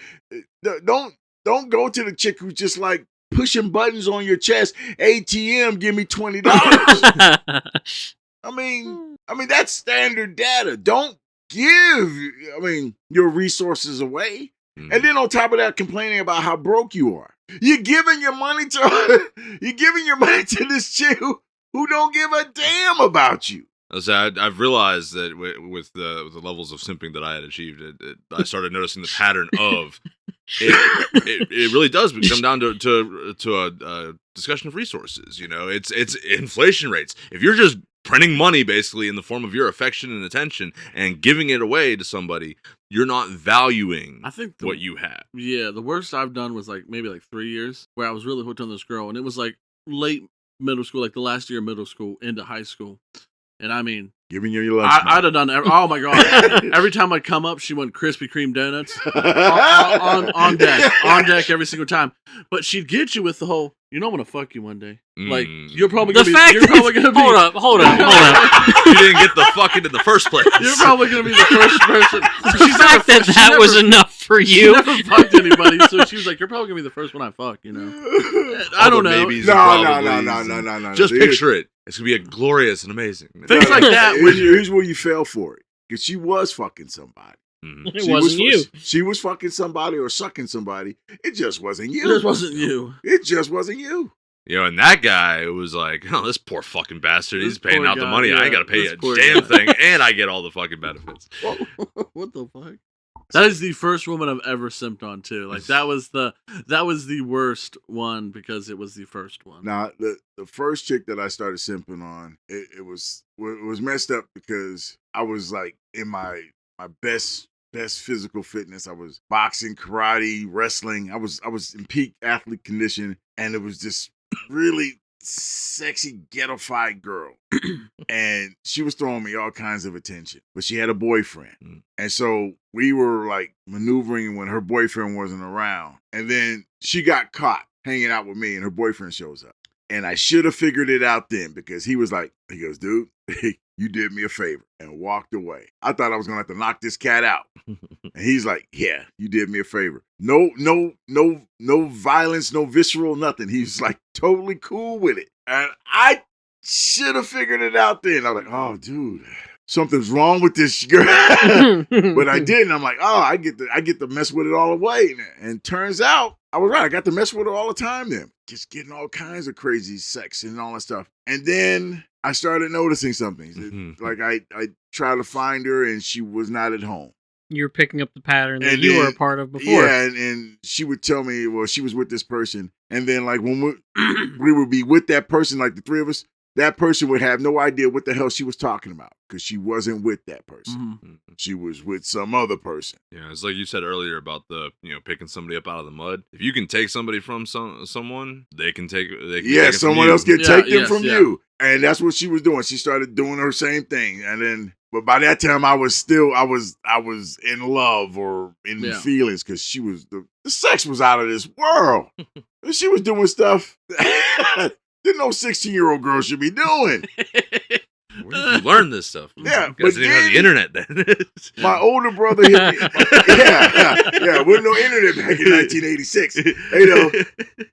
Don't go to the chick who's just like pushing buttons on your chest. ATM, give me $20. I mean that's standard data. Don't give your resources away. Mm-hmm. And then on top of that, complaining about how broke you are. You're giving your money to this chick who don't give a damn about you. So I've realized that with the levels of simping that I had achieved, I started noticing the pattern of it really does come down to a discussion of resources. It's inflation rates. If you're just printing money basically in the form of your affection and attention and giving it away to somebody, you're not valuing what you have. Yeah, the worst I've done was maybe 3 years where I was really hooked on this girl, and it was late middle school, the last year of middle school into high school. And giving you your lunch. I'd have done oh my God. Every time I'd come up, she went Krispy Kreme donuts on deck every single time. But she'd get you with the whole, you know I'm gonna fuck you one day. Like Mm. you're probably The gonna fact be. You're probably gonna be. hold up. You didn't get the fucking in the first place. You're probably gonna be the first person. The fact that was enough for She you. never fucked anybody, so she was like, "You're probably gonna be the first one I fuck." You know. I don't know. Babies No, and no, probablys no. and- Just picture it. It's gonna be a glorious and amazing. Things like that. When Here's where you fell for it. Because she was fucking somebody. Mhm. It wasn't you. She was fucking somebody or sucking somebody. It just wasn't you. It just wasn't you. It just wasn't you. You know, and that guy was like, "Oh, this poor fucking bastard. This He's paying poor out the guy, money. I ain't yeah, got to pay this a poor damn guy." thing, and I get all the fucking benefits." What the fuck? That is the first woman I've ever simped on too. Like that was the worst one because it was the first one. Now, the first chick that I started simping on, it was messed up because I was like in my best physical fitness. I was boxing, karate, wrestling. I was in peak athlete condition, and it was this really sexy ghetto-fied girl. And she was throwing me all kinds of attention, but she had a boyfriend. And so we were like maneuvering when her boyfriend wasn't around. And then she got caught hanging out with me, and her boyfriend shows up. And I should have figured it out then, because he goes, dude, you did me a favor, and walked away. I thought I was going to have to knock this cat out. And he's like, yeah, you did me a favor. No violence, no visceral, nothing. He's like totally cool with it. And I should have figured it out then. I was like, oh, dude, something's wrong with this girl. But I didn't. I'm like, oh, I get to mess with it all the way. And turns out I was right. I got to mess with her all the time then. Just getting all kinds of crazy sex and all that stuff. And then I started noticing something. Like I tried to find her, and she was not at home. You're picking up the pattern that And you then- were a part of before. Yeah, and she would tell me, well, she was with this person. And then like when we would be with that person, like the three of us, that person would have no idea what the hell she was talking about, because she wasn't with that person. Mhm. She was with some other person. Yeah, it's like you said earlier about the picking somebody up out of the mud. If you can take somebody from someone, they can take. Yeah, someone else can Yeah, take them yes, from yeah. you. And that's what she was doing. She started doing her same thing. And then, but by that time I was in love or in Yeah. feelings, because she was, the sex was out of this world. And she was doing stuff that no 16-year-old girl should be doing. Where did you learn this stuff? Yeah, you but guys didn't even have the internet then. My older brother hit me. Yeah, with no internet back in 1986.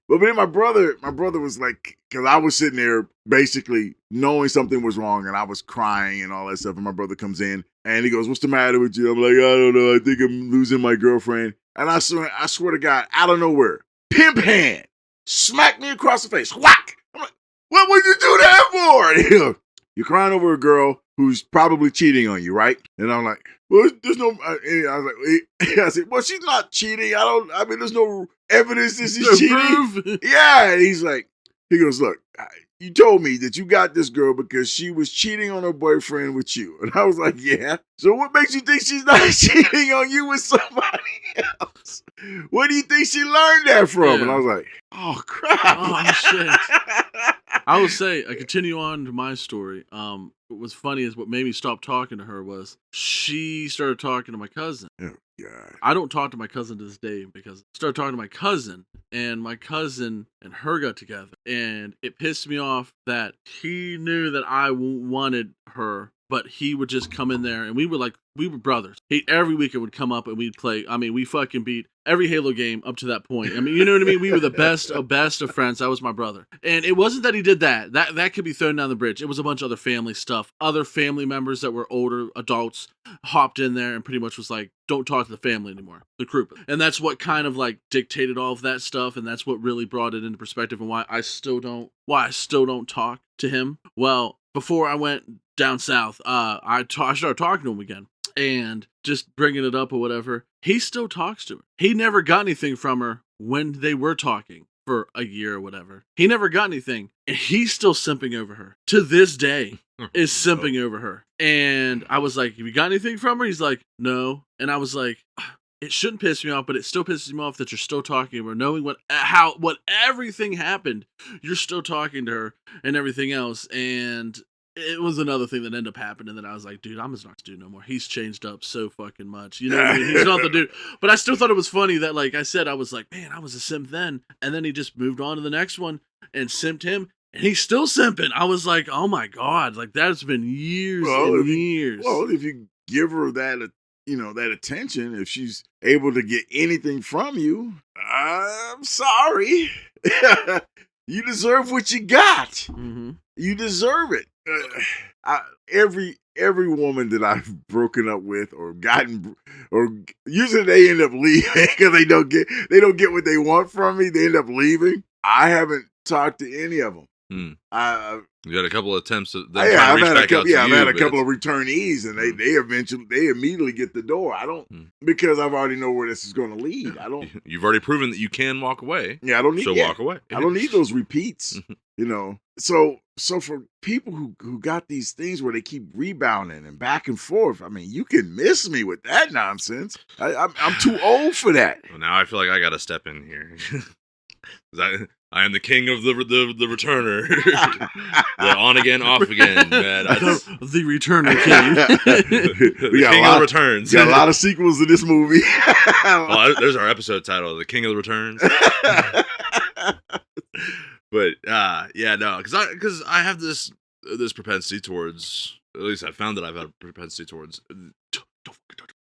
But then my brother was like, because I was sitting there basically knowing something was wrong, and I was crying and all that stuff. And my brother comes in and he goes, "What's the matter with you?" I'm like, "I don't know. I think I'm losing my girlfriend." And I swear to God, out of nowhere, pimp hand smacked me across the face. Whack! I'm like, "What would you do that for?" And he goes, "You're crying over a girl who's probably cheating on you, right?" And I'm like, "Well, there's no." And I was like, I said, "Well, she's not cheating. There's no evidence that she's No cheating." proof. Yeah, and he goes, "Look, you told me that you got this girl because she was cheating on her boyfriend with you." And I was like, "Yeah. So what makes you think she's not cheating on you with somebody else? Where do you think she learned that from?" Yeah. And I was like, "Oh crap!" Oh, shit. I will say, I continue on to my story. What was funny is what made me stop talking to her was she started talking to my cousin. Oh, God. I don't talk to my cousin to this day because I started talking to my cousin, and my cousin and her got together, and it pissed me off that he knew that I wanted her, but he would just come in there, and we were brothers. Every weekend would come up and we'd play. I mean, we fucking beat every Halo game up to that point. I mean, you know what I mean? We were the best of friends. That was my brother. And it wasn't that he did that. That could be thrown down the bridge. It was a bunch of other family stuff. Other family members that were older adults hopped in there and pretty much was like, don't talk to the family anymore. The group. And that's what kind of like dictated all of that stuff. And that's what really brought it into perspective and why I still don't talk to him. Well, before I went down south, I started talking to him again. And just bringing it up or whatever, he still talks to her. He never got anything from her when they were talking for a year or whatever. He never got anything. And he's still simping over her. To this day, is simping over her. And I was like, have you got anything from her? He's like, no. And I was like, it shouldn't piss me off, but it still pisses me off that you're still talking to her, knowing what everything happened. You're still talking to her and everything else. And it was another thing that ended up happening that I was like, dude, I'm just not to do no more. He's changed up so fucking much. You know what I mean? He's not the dude. But I still thought it was funny that, like I said, I was like, man, I was a simp then. And then he just moved on to the next one. and simped him, and he's still simping. I was like, oh my God, like that's been years and years. Well, if you give her that, that attention, if she's able to get anything from you, I'm sorry. You deserve what you got. Mm-hmm. You deserve it. Every woman that I've broken up with or gotten, or usually they end up leaving because they don't get what they want from me. They end up leaving. I haven't talked to any of them. You had a couple of attempts at I've had a couple of returnees, and they immediately get the door. I don't because I've already know where this is going to lead. I don't. You've already proven that you can walk away. Yeah, I don't need. So walk away. I don't need those repeats. So for people who got these things where they keep rebounding and back and forth, I mean, you can miss me with that nonsense. I'm too old for that. Well, now I feel like I got to step in here. I am the king of the returner. The on again, off again, man. The returner king. The king of the returns. Got a lot of sequels to this movie. Well, there's our episode title, The King of the Returns. But because I have this propensity towards, at least I found that I've had a propensity towards.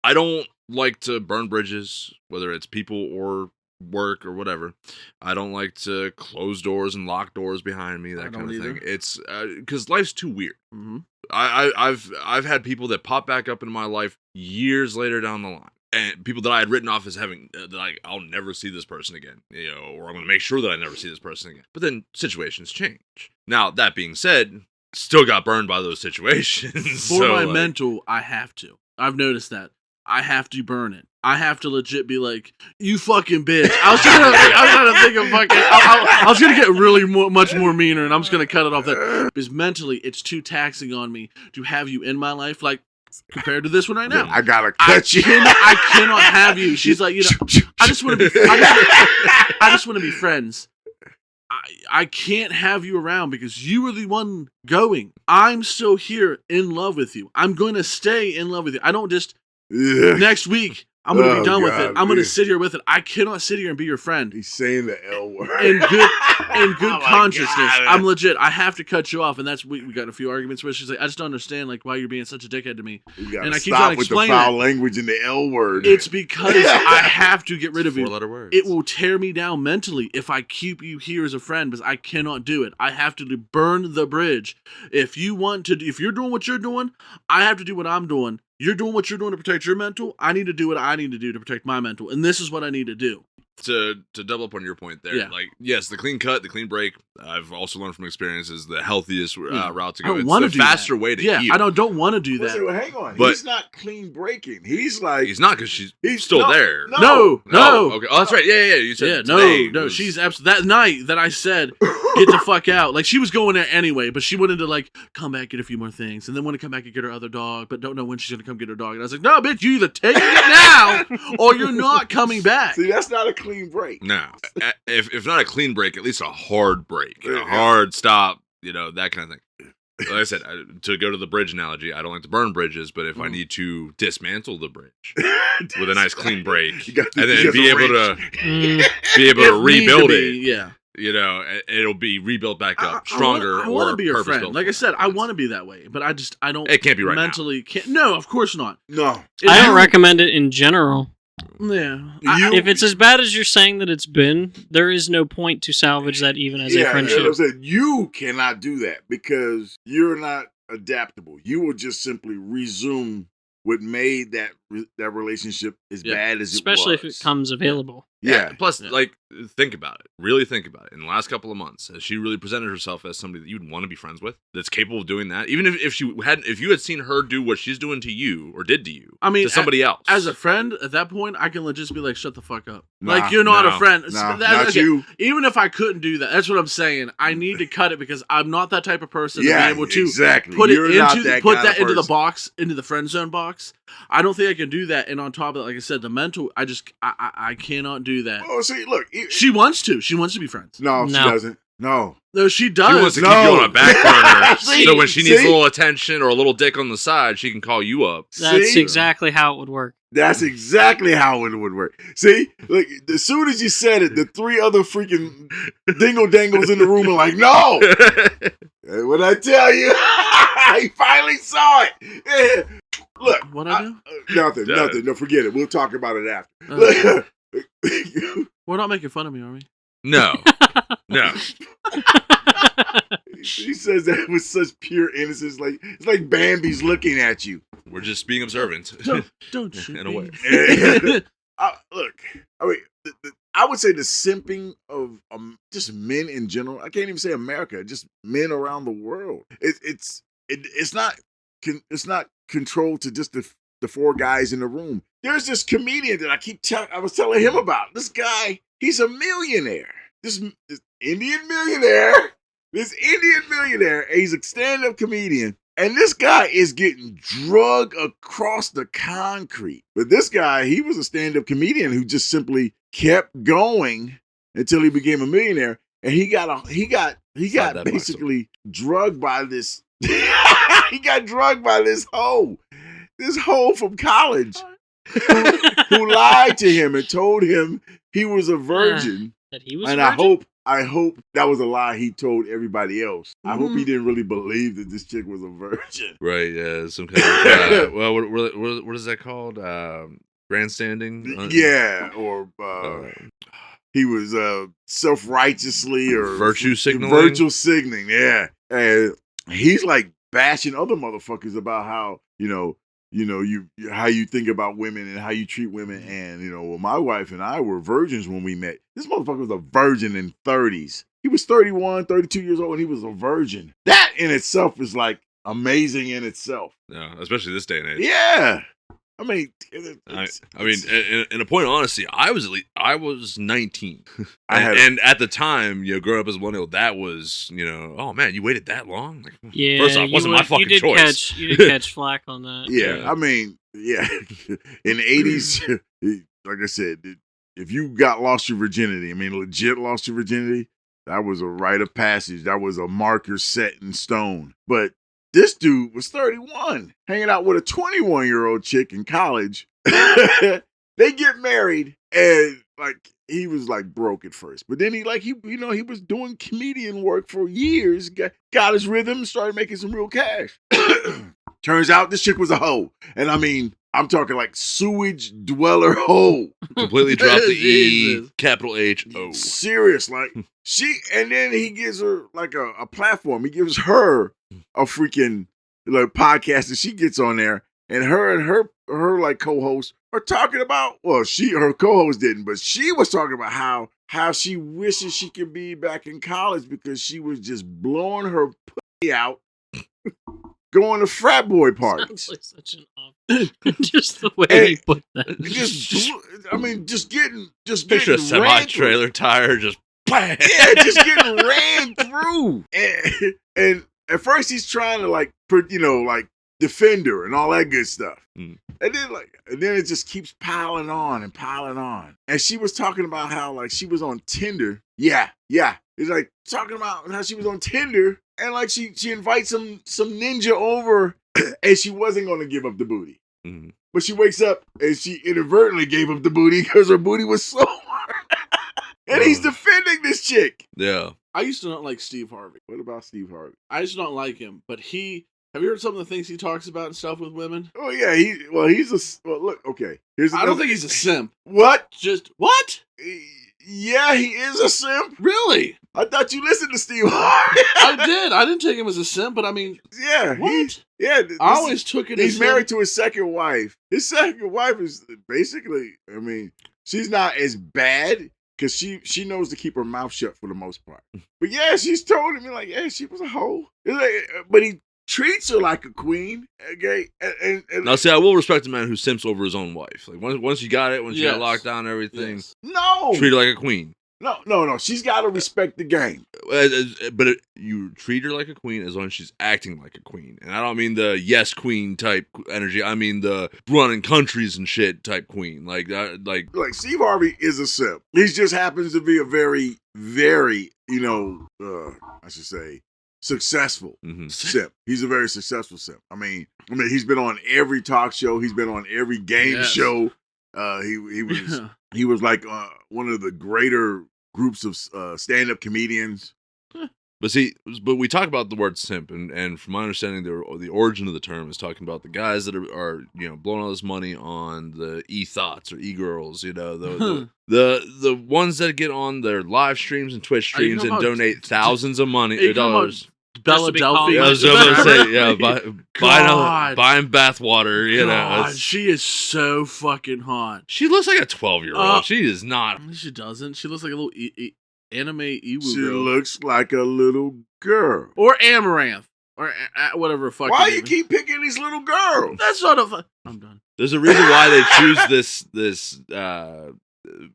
I don't like to burn bridges, whether it's people or work or whatever. I don't like to close doors and lock doors behind me, that kind of thing. It's because life's too weird. Mm-hmm. I've had people that pop back up into my life years later down the line, and people that I had written off as having I'll never see this person again, or I'm going to make sure that I never see this person again. But then situations change. Now that being said, still got burned by those situations. For my mental, I have to. I've noticed that. I have to burn it. I have to legit be like, you fucking bitch. I was trying to think of fucking. I was gonna get really much more meaner, and I'm just gonna cut it off there because mentally, it's too taxing on me to have you in my life. Like compared to this one right now, I gotta cut you. I cannot have you. She's like, I just want to be. I just want to be friends. I can't have you around because you were the one going. I'm still here in love with you. I'm going to stay in love with you. I don't just. Next week, I'm going to be done with it. I'm going to sit here with it. I cannot sit here and be your friend. He's saying the L word. In good consciousness. God. I'm legit. I have to cut you off. And that's we got a few arguments where she's like, I just don't understand why you're being such a dickhead to me. And I keep trying to explain with the foul language and the L word. It's because I have to get rid of you. 4-letter words. It will tear me down mentally if I keep you here as a friend because I cannot do it. I have to burn the bridge. If you're doing what you're doing, I have to do what I'm doing. You're doing what you're doing to protect your mental. I need to do what I need to do to protect my mental. And this is what I need to do. To double up on your point there, yes, the clean cut, the clean break, I've also learned from experience is the healthiest route to go. It's the faster way to heal. I don't want to do that. Well, hang on. But he's not clean breaking. He's not because he's still there. No. Okay. Oh, that's right. Yeah. You said no. She's absolutely that night that I said get the fuck out. Like she was going there anyway, but she wanted to come back, get a few more things, and then want to come back and get her other dog, but don't know when she's gonna come get her dog. And I was like, no, bitch, you either taking it now or you're not coming back. See, that's not a clean break. No, if not a clean break, at least a hard break, a hard stop, that kind of thing. Like I said, to go to the bridge analogy, I don't like to burn bridges, but if I need to dismantle the bridge with a nice clean break, and then be able to rebuild it, it'll be rebuilt back up stronger. I want to be your friend. Like I said, I want to be that way, but I don't. It can't be right mentally. Can't. No, of course not. No, I don't recommend it in general. Yeah. If it's as bad as you're saying that it's been, there is no point to salvage that even as a friendship. I said, you cannot do that because you're not adaptable. You will just simply resume what made that relationship as bad as it was. Especially if it comes available. Yeah. Plus, think about it. Really think about it. In the last couple of months, has she really presented herself as somebody that you'd want to be friends with? That's capable of doing that? Even if you had seen her do what she's doing to you or did to you, to somebody else. As a friend, at that point, I can just be like, shut the fuck up. You're not a friend. Not you. Even if I couldn't do that, that's what I'm saying. I need to cut it because I'm not that type of person to be able to put that into the box, into the friend zone box. I don't think I can do that. And on top of it, like I said, the mental, I cannot do that. Oh, see, look. She wants to. She wants to be friends. No, she doesn't. No, she does. She wants to keep you on a back burner, so when she needs a little attention or a little dick on the side, she can call you up. That's exactly how it would work. That's exactly how it would work. See, like as soon as you said it, the 3 other freaking dingle dangles in the room are like, no. What I tell you, he finally saw it. Yeah. Look, What I do? Nothing. No, forget it. We'll talk about it after. We're not making fun of me, are we? No. He says that with such pure innocence, like it's like Bambi's looking at you. We're just being observant. Don't shoot in a way. Look, I mean, I would say the simping of just men in general. I can't even say America, just men around the world. It's not controlled to just the 4 guys in the room. There's this comedian that I was telling him about. This guy, he's a millionaire. This Indian millionaire. This Indian millionaire, and he's a stand-up comedian. And this guy is getting drugged across the concrete. But this guy, he was a stand-up comedian who just simply kept going until he became a millionaire. And he got basically drugged by this. He got drugged by this hoe from college who lied to him and told him he was a virgin. That he was and a virgin? I hope that was a lie he told everybody else. I hope he didn't really believe that this chick was a virgin. Right, yeah, some kind of, well, what is that called? Grandstanding? Yeah, or he was self-righteously or virtue signaling? Virtue signaling, yeah. And he's like bashing other motherfuckers about how, how you think about women and how you treat women. And, well, my wife and I were virgins when we met. This motherfucker was a virgin in 30s. He was 31, 32 years old, and he was a virgin. That in itself is like amazing in itself. Yeah, especially this day and age. Yeah. I mean, in a point of honesty, I was 19, and at the time, growing up as a millennial, that was, oh man, you waited that long. Like, yeah, first off, wasn't my fucking choice. You did catch flack on that. Yeah, I mean, yeah, in the 80s, like I said, if you lost your virginity, legit lost your virginity, that was a rite of passage. That was a marker set in stone. But this dude was 31, hanging out with a 21-year-old chick in college. They get married, and he was broke at first, but then he was doing comedian work for years, got his rhythm, started making some real cash. Turns out this chick was a hoe, and I'm talking sewage dweller hoe. Completely dropped the E, capital H-O. Serious, and then he gives her a platform. He gives her a freaking podcast, and she gets on there, and her co-host are talking about. Well, her co-host didn't, but she was talking about how she wishes she could be back in college because she was just blowing her pussy out. Going to frat boy parties. Sounds like such an awful. Just the way he put that. Just getting picture a semi-trailer tire just bang. Yeah, just getting ran through. And at first he's trying to defend her and all that good stuff. And then it just keeps piling on and piling on. And she was talking about how she was on Tinder. Yeah. He's talking about how she was on Tinder. And she invites some ninja over, and she wasn't going to give up the booty. Mm-hmm. But she wakes up, and she inadvertently gave up the booty because her booty was sore. And he's defending this chick. Yeah. I used to not like Steve Harvey. What about Steve Harvey? I used to not like him, but have you heard some of the things he talks about and stuff with women? Oh, yeah. Look, okay. I don't think he's a simp. What? What? Yeah, he is a simp. Really? I thought you listened to Steve Harvey. I did. I didn't take him as a simp, but yeah. What? I always took it as he's married to his second wife. His second wife is basically, she's not as bad because she knows to keep her mouth shut for the most part. But yeah, she's told him she was a hoe. But he treats her like a queen. Okay. And now, see, I will respect a man who simps over his own wife. Once you got it, once you got locked down and everything, no, treat her like a queen. No. She's got to respect the game. But you treat her like a queen as long as she's acting like a queen. And I don't mean the yes queen type energy. I mean the running countries and shit type queen. Like Steve Harvey is a simp. He just happens to be a very, very, I should say, successful Mhm. simp. He's a very successful simp. I mean, he's been on every talk show. He's been on every game Yes. show. He was like one of the greater groups of stand-up comedians. But we talk about the word simp, and from my understanding, the origin of the term is talking about the guys that are blowing all this money on the e-thoughts or e-girls, the ones that get on their live streams and Twitch Are you streams and talking about- donate thousands of Are you talking dollars. Bella be called Delphi. Yeah, I was about to say, yeah, God. buying bathwater, God, it's- she is so fucking hot. she looks like a 12-year-old. She is not. She doesn't. She looks like a little anime Ewu She girl. looks like a little girl. Or Amaranth. Or whatever fuck. Why you keep picking these little girls? That's not a... I'm done. There's a reason why they choose this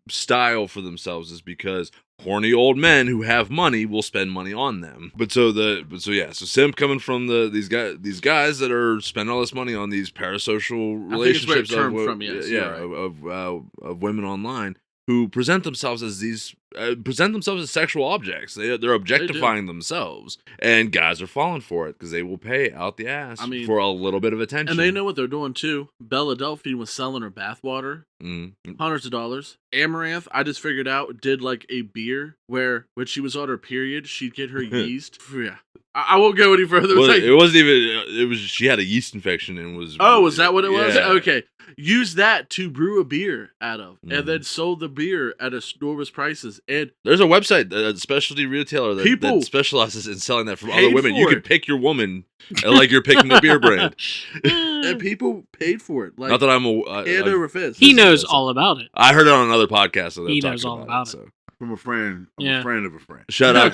style for themselves is because horny old men who have money will spend money on them. So simp coming from these guys that are spending all this money on these parasocial relationships where it termed from, yes, of women online who present themselves as sexual objects. They're objectifying themselves, and guys are falling for it because they will pay out the ass for a little bit of attention. And they know what they're doing too. Bella Delphine was selling her bathwater, hundreds of dollars. Amaranth, I just figured out, did like a beer where when she was on her period, she'd get her yeast. Yeah, I won't go any further. Well, it wasn't even. It was she had a yeast infection and was. Oh, was that what it was? Yeah. Okay. Use that to brew a beer out of, and then sold the beer at enormous prices. And there's a website, a specialty retailer that specializes in selling that from other women. You can pick your woman like you're picking a beer brand, and people paid for it. Like, not that I'm hand over fist. He knows all about it. I heard it on another podcast. He knows all about it. So. From a friend, a friend of a friend. Shout out,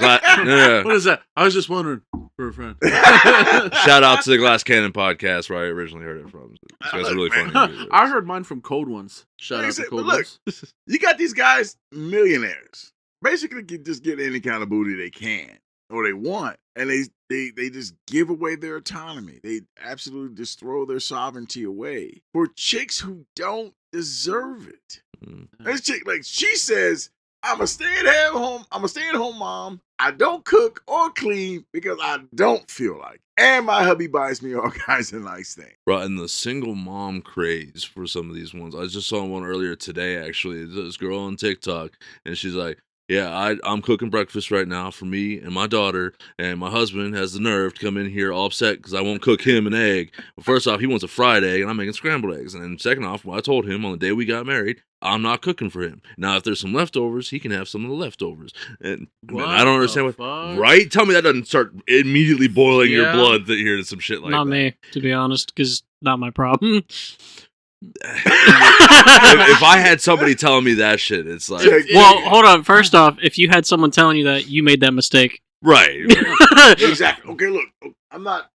What is that? I was just wondering for a friend. Shout out to the Glass Cannon podcast where I originally heard it from. These guys are really funny. I heard mine from Cold Ones. Shout out to Cold Ones. You got these guys, millionaires, basically just get any kind of booty they can or they want, and they just give away their autonomy. They absolutely just throw their sovereignty away for chicks who don't deserve it. This chick, like she says, I'm a stay-at-home mom. I don't cook or clean because I don't feel like it. And my hubby buys me all kinds of nice things. Right, and the single mom craze for some of these ones. I just saw one earlier today, actually. This girl on TikTok, and she's like, yeah, I'm cooking breakfast right now for me and my daughter, and my husband has the nerve to come in here all upset because I won't cook him an egg. Well, first off, he wants a fried egg, and I'm making scrambled eggs. And then second off, I told him on the day we got married, I'm not cooking for him. Now, if there's some leftovers, he can have some of the leftovers. And man, I don't understand what. Fuck? Right? Tell me that doesn't start immediately boiling your blood to hear some shit like not that. Not me, to be honest, because not my problem. If I had somebody telling me that shit, it's like, well, hold on. First off, if you had someone telling you that, you made that mistake. Right. Exactly. Okay, look, I'm not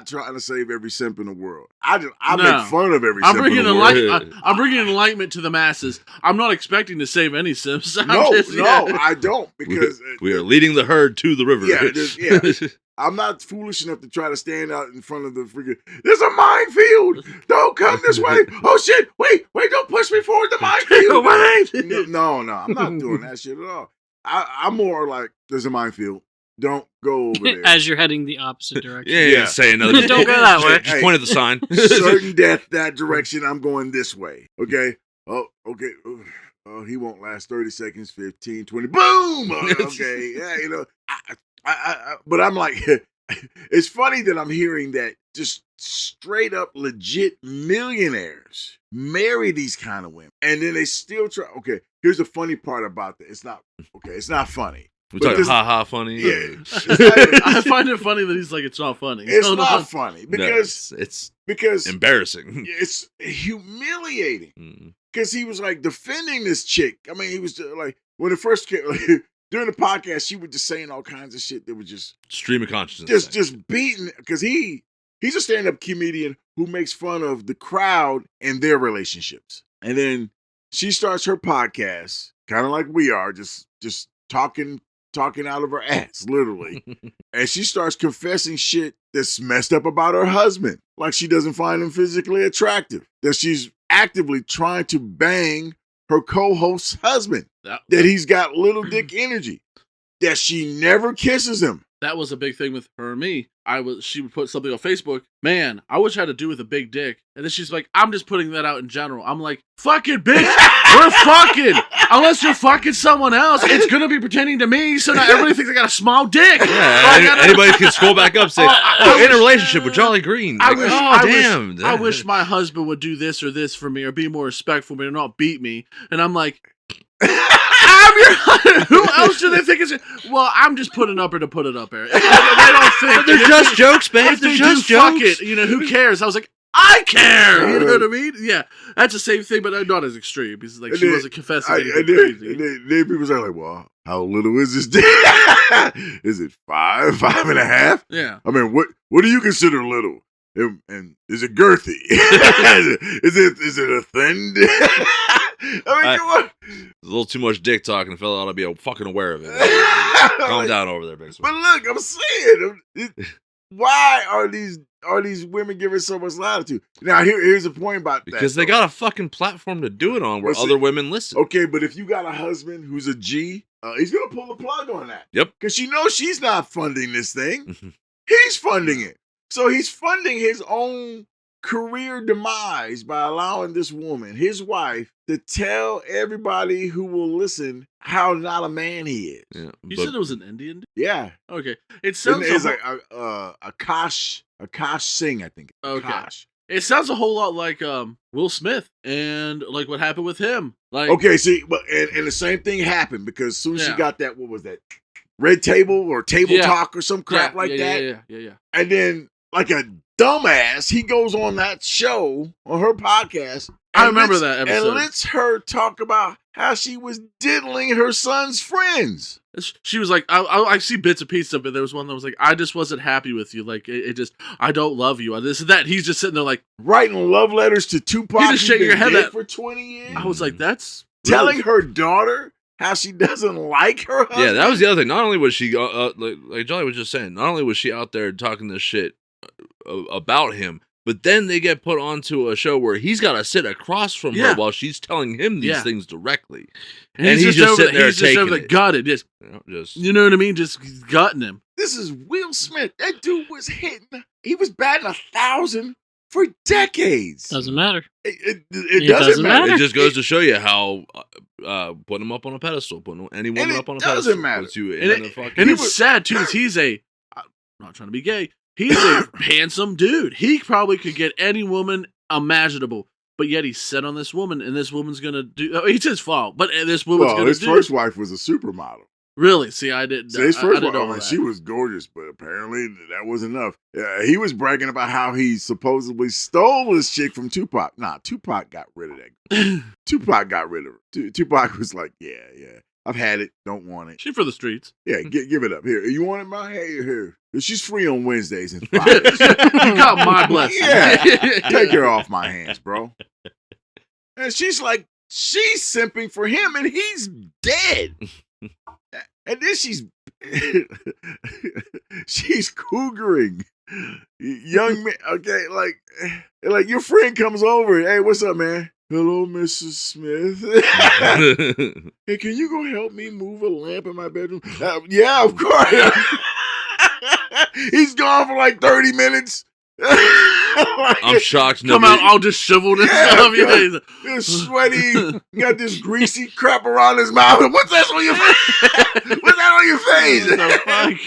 trying to save every simp in the world. I make fun of every simp in the world. I'm bringing enlightenment to the masses. I'm not expecting to save any simps. No, I don't, because we are leading the herd to the river. Yeah. I'm not foolish enough to try to stand out in front of the freaking. There's a minefield. Don't come this way. Oh shit! Wait! Don't push me forward. The minefield. No, I'm not doing that shit at all. I'm more like there's a minefield. Don't go over there. As you're heading the opposite direction. Yeah. Say another. Don't go that way. Just point at the sign. Certain death that direction. I'm going this way. Okay. Oh, okay. Oh, he won't last 30 seconds, 15, 20. Boom! Okay. Yeah, but I'm like, it's funny that I'm hearing that just straight up legit millionaires marry these kind of women. And then they still try. Okay, here's the funny part about that. It's not funny. We're talking ha funny. Yeah. I find it funny that he's like, it's not funny. It's not funny because it's embarrassing. It's humiliating. Because he was like defending this chick. I mean, he was like, when it first came, like, during the podcast, she was just saying all kinds of shit that was just stream of consciousness. Just beating, because he's a stand-up comedian who makes fun of the crowd and their relationships. And then she starts her podcast, kind of like we are, just talking out of her ass, literally. And she starts confessing shit that's messed up about her husband. Like she doesn't find him physically attractive. That she's actively trying to bang her co-host's husband. That he's got little dick energy. that she never kisses him. That was a big thing with her and me. She would put something on Facebook. Man, I wish I had to do with a big dick. And then she's like, I'm just putting that out in general. I'm like, fucking bitch, we're fucking. Unless you're fucking someone else, it's gonna be pretending to me. So now everybody thinks I got a small dick. Yeah, anybody can scroll back up and say, in a relationship with Jolly Green. Like, I wish my husband would do this or this for me or be more respectful and not beat me. And I'm like, who else do they think is? Well, I'm just putting up her to put it up there. They don't think they're just jokes, babe. They're just jokes. Fuck it. Who cares? I was like, I care. You know what I mean? Yeah, that's the same thing, but not as extreme. Because like she wasn't confessing anything crazy. And then people say like, well, how little is this dick? Is it 5.5? Yeah. I mean, what do you consider little? And is it girthy? is it a thin dick? I mean, come on. There's a little too much dick talking. The fella ought to be fucking aware of it. Calm down over there, big But look, I'm saying, why are these women giving so much latitude? Now, here's the point about that. Because they got a fucking platform to do it on where other women listen. Okay, but if you got a husband who's a G, he's going to pull the plug on that. Yep. Because she knows she's not funding this thing. He's funding it. So he's funding his own career demise by allowing this woman, his wife, to tell everybody who will listen how not a man he is. Yeah, you said it was an Indian? Yeah. Okay. It sounds it's like Akash Singh, I think. Okay. Akash. It sounds a whole lot like Will Smith and like what happened with him. Like, okay, see, but and the same thing happened because as soon as she Yeah. got that, what was that? Red Table or Table Talk or some crap like that. Yeah. And then, like a dumbass, he goes on that show, on her podcast. I remember that episode. And lets her talk about how she was diddling her son's friends. She was like, I see bits and pieces of it. There was one that was like, I just wasn't happy with you. Like, it just, I don't love you. This and that. He's just sitting there like, writing love letters to Tupac. You just shaking your head dead at for 20 years. I was like, that's telling her daughter how she doesn't like her husband. Yeah, that was the other thing. Not only was she, like Jolly was just saying, not only was she out there talking this shit about him, but then they get put onto a show where he's got to sit across from her while she's telling him these things directly. And he's just sitting there taking it. Gutted. You know what I mean? Just gutting him. This is Will Smith. That dude was hitting. He was batting 1,000 for decades. Doesn't matter. It doesn't matter. It just goes to show you how putting him up on a pedestal, putting any woman up on a pedestal, puts you in a fucking. And it's sad too. Is I'm not trying to be gay. He's a handsome dude. He probably could get any woman imaginable, but yet he's set on this woman, and this woman's gonna do. It's his fault, but this woman's gonna do. His first wife was a supermodel. Really? See, I didn't. So his first wife, she was gorgeous, but apparently that wasn't enough. He was bragging about how he supposedly stole this chick from Tupac. Nah, Tupac got rid of that. Tupac got rid of her. Tupac was like, yeah. I've had it. Don't want it. She for the streets. Yeah, give it up. Here, you want it, man? Hey, here. She's free on Wednesdays and Fridays. You got my blessing. Yeah, take her off my hands, bro. And she's like, she's simping for him, and he's dead. And then she's cougaring young man. Okay, like your friend comes over. Hey, what's up, man? Hello, Mrs. Smith. Hey, can you go help me move a lamp in my bedroom? Yeah, of course. He's gone for like 30 minutes. I'm shocked. Come out all disheveled and stuff. Yeah, he's sweaty. Got this greasy crap around his mouth. What's that on your face? What's that on your face? What the fuck?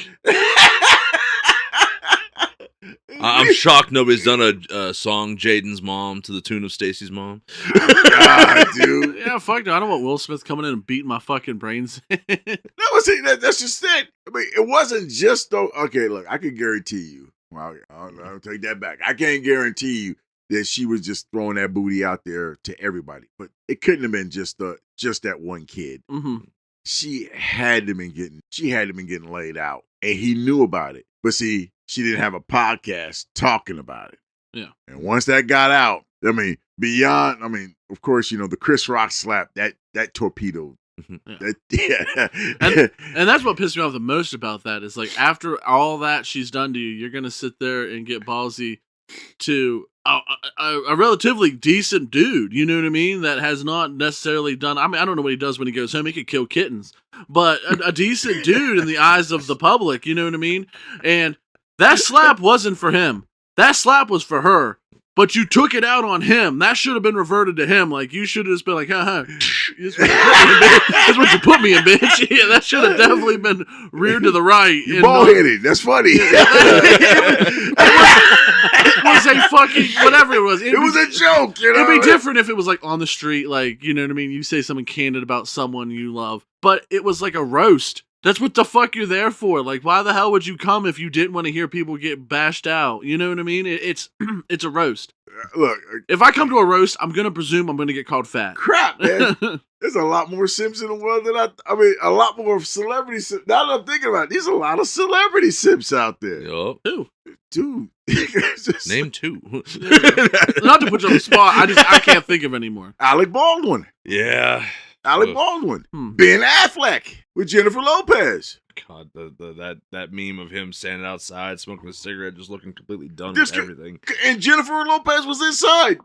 I'm shocked nobody's done a song Jaden's mom to the tune of Stacy's mom. God, dude. Yeah, fuck no. I don't want Will Smith coming in and beating my fucking brains. That's just it. I mean, it wasn't just though. Okay, look, I can guarantee you. Well, I'll take that back. I can't guarantee you that she was just throwing that booty out there to everybody, but it couldn't have been just that one kid. Mm-hmm. She had to been getting laid out, and he knew about it. But see, she didn't have a podcast talking about it. Yeah. And once that got out, of course, the Chris Rock slap that torpedoed. Yeah. And that's what pissed me off the most about that is like after all that she's done to you, you're gonna sit there and get ballsy to a relatively decent dude, you know what I mean? That has not necessarily done. I mean, I don't know what he does when he goes home. He could kill kittens, but a decent dude in the eyes of the public, you know what I mean? And that slap wasn't for him. That slap was for her. But you took it out on him. That should have been reverted to him. Like, you should have just been like, haha, that's what you put me in, bitch. Yeah, that should have definitely been reared to the right. You bald-headed. That's funny. It was a fucking, whatever it was. It was a joke, you know? It'd be different if it was like on the street, like, you know what I mean? You say something candid about someone you love. But it was like a roast. That's what the fuck you're there for. Like, why the hell would you come if you didn't want to hear people get bashed out? You know what I mean? It's it's a roast. Look, if I come to a roast, I'm gonna presume I'm gonna get called fat. Crap, man. There's a lot more simps in the world than I mean, a lot more celebrity simps. Now that I'm thinking about it, there's a lot of celebrity simps out there. Yup. Who? Dude. Name two. Not to put you on the spot, I can't think of any more. Alec Baldwin. Yeah. Alec Baldwin. Ben Affleck with Jennifer Lopez. God, that meme of him standing outside smoking a cigarette, just looking completely done with everything. And Jennifer Lopez was inside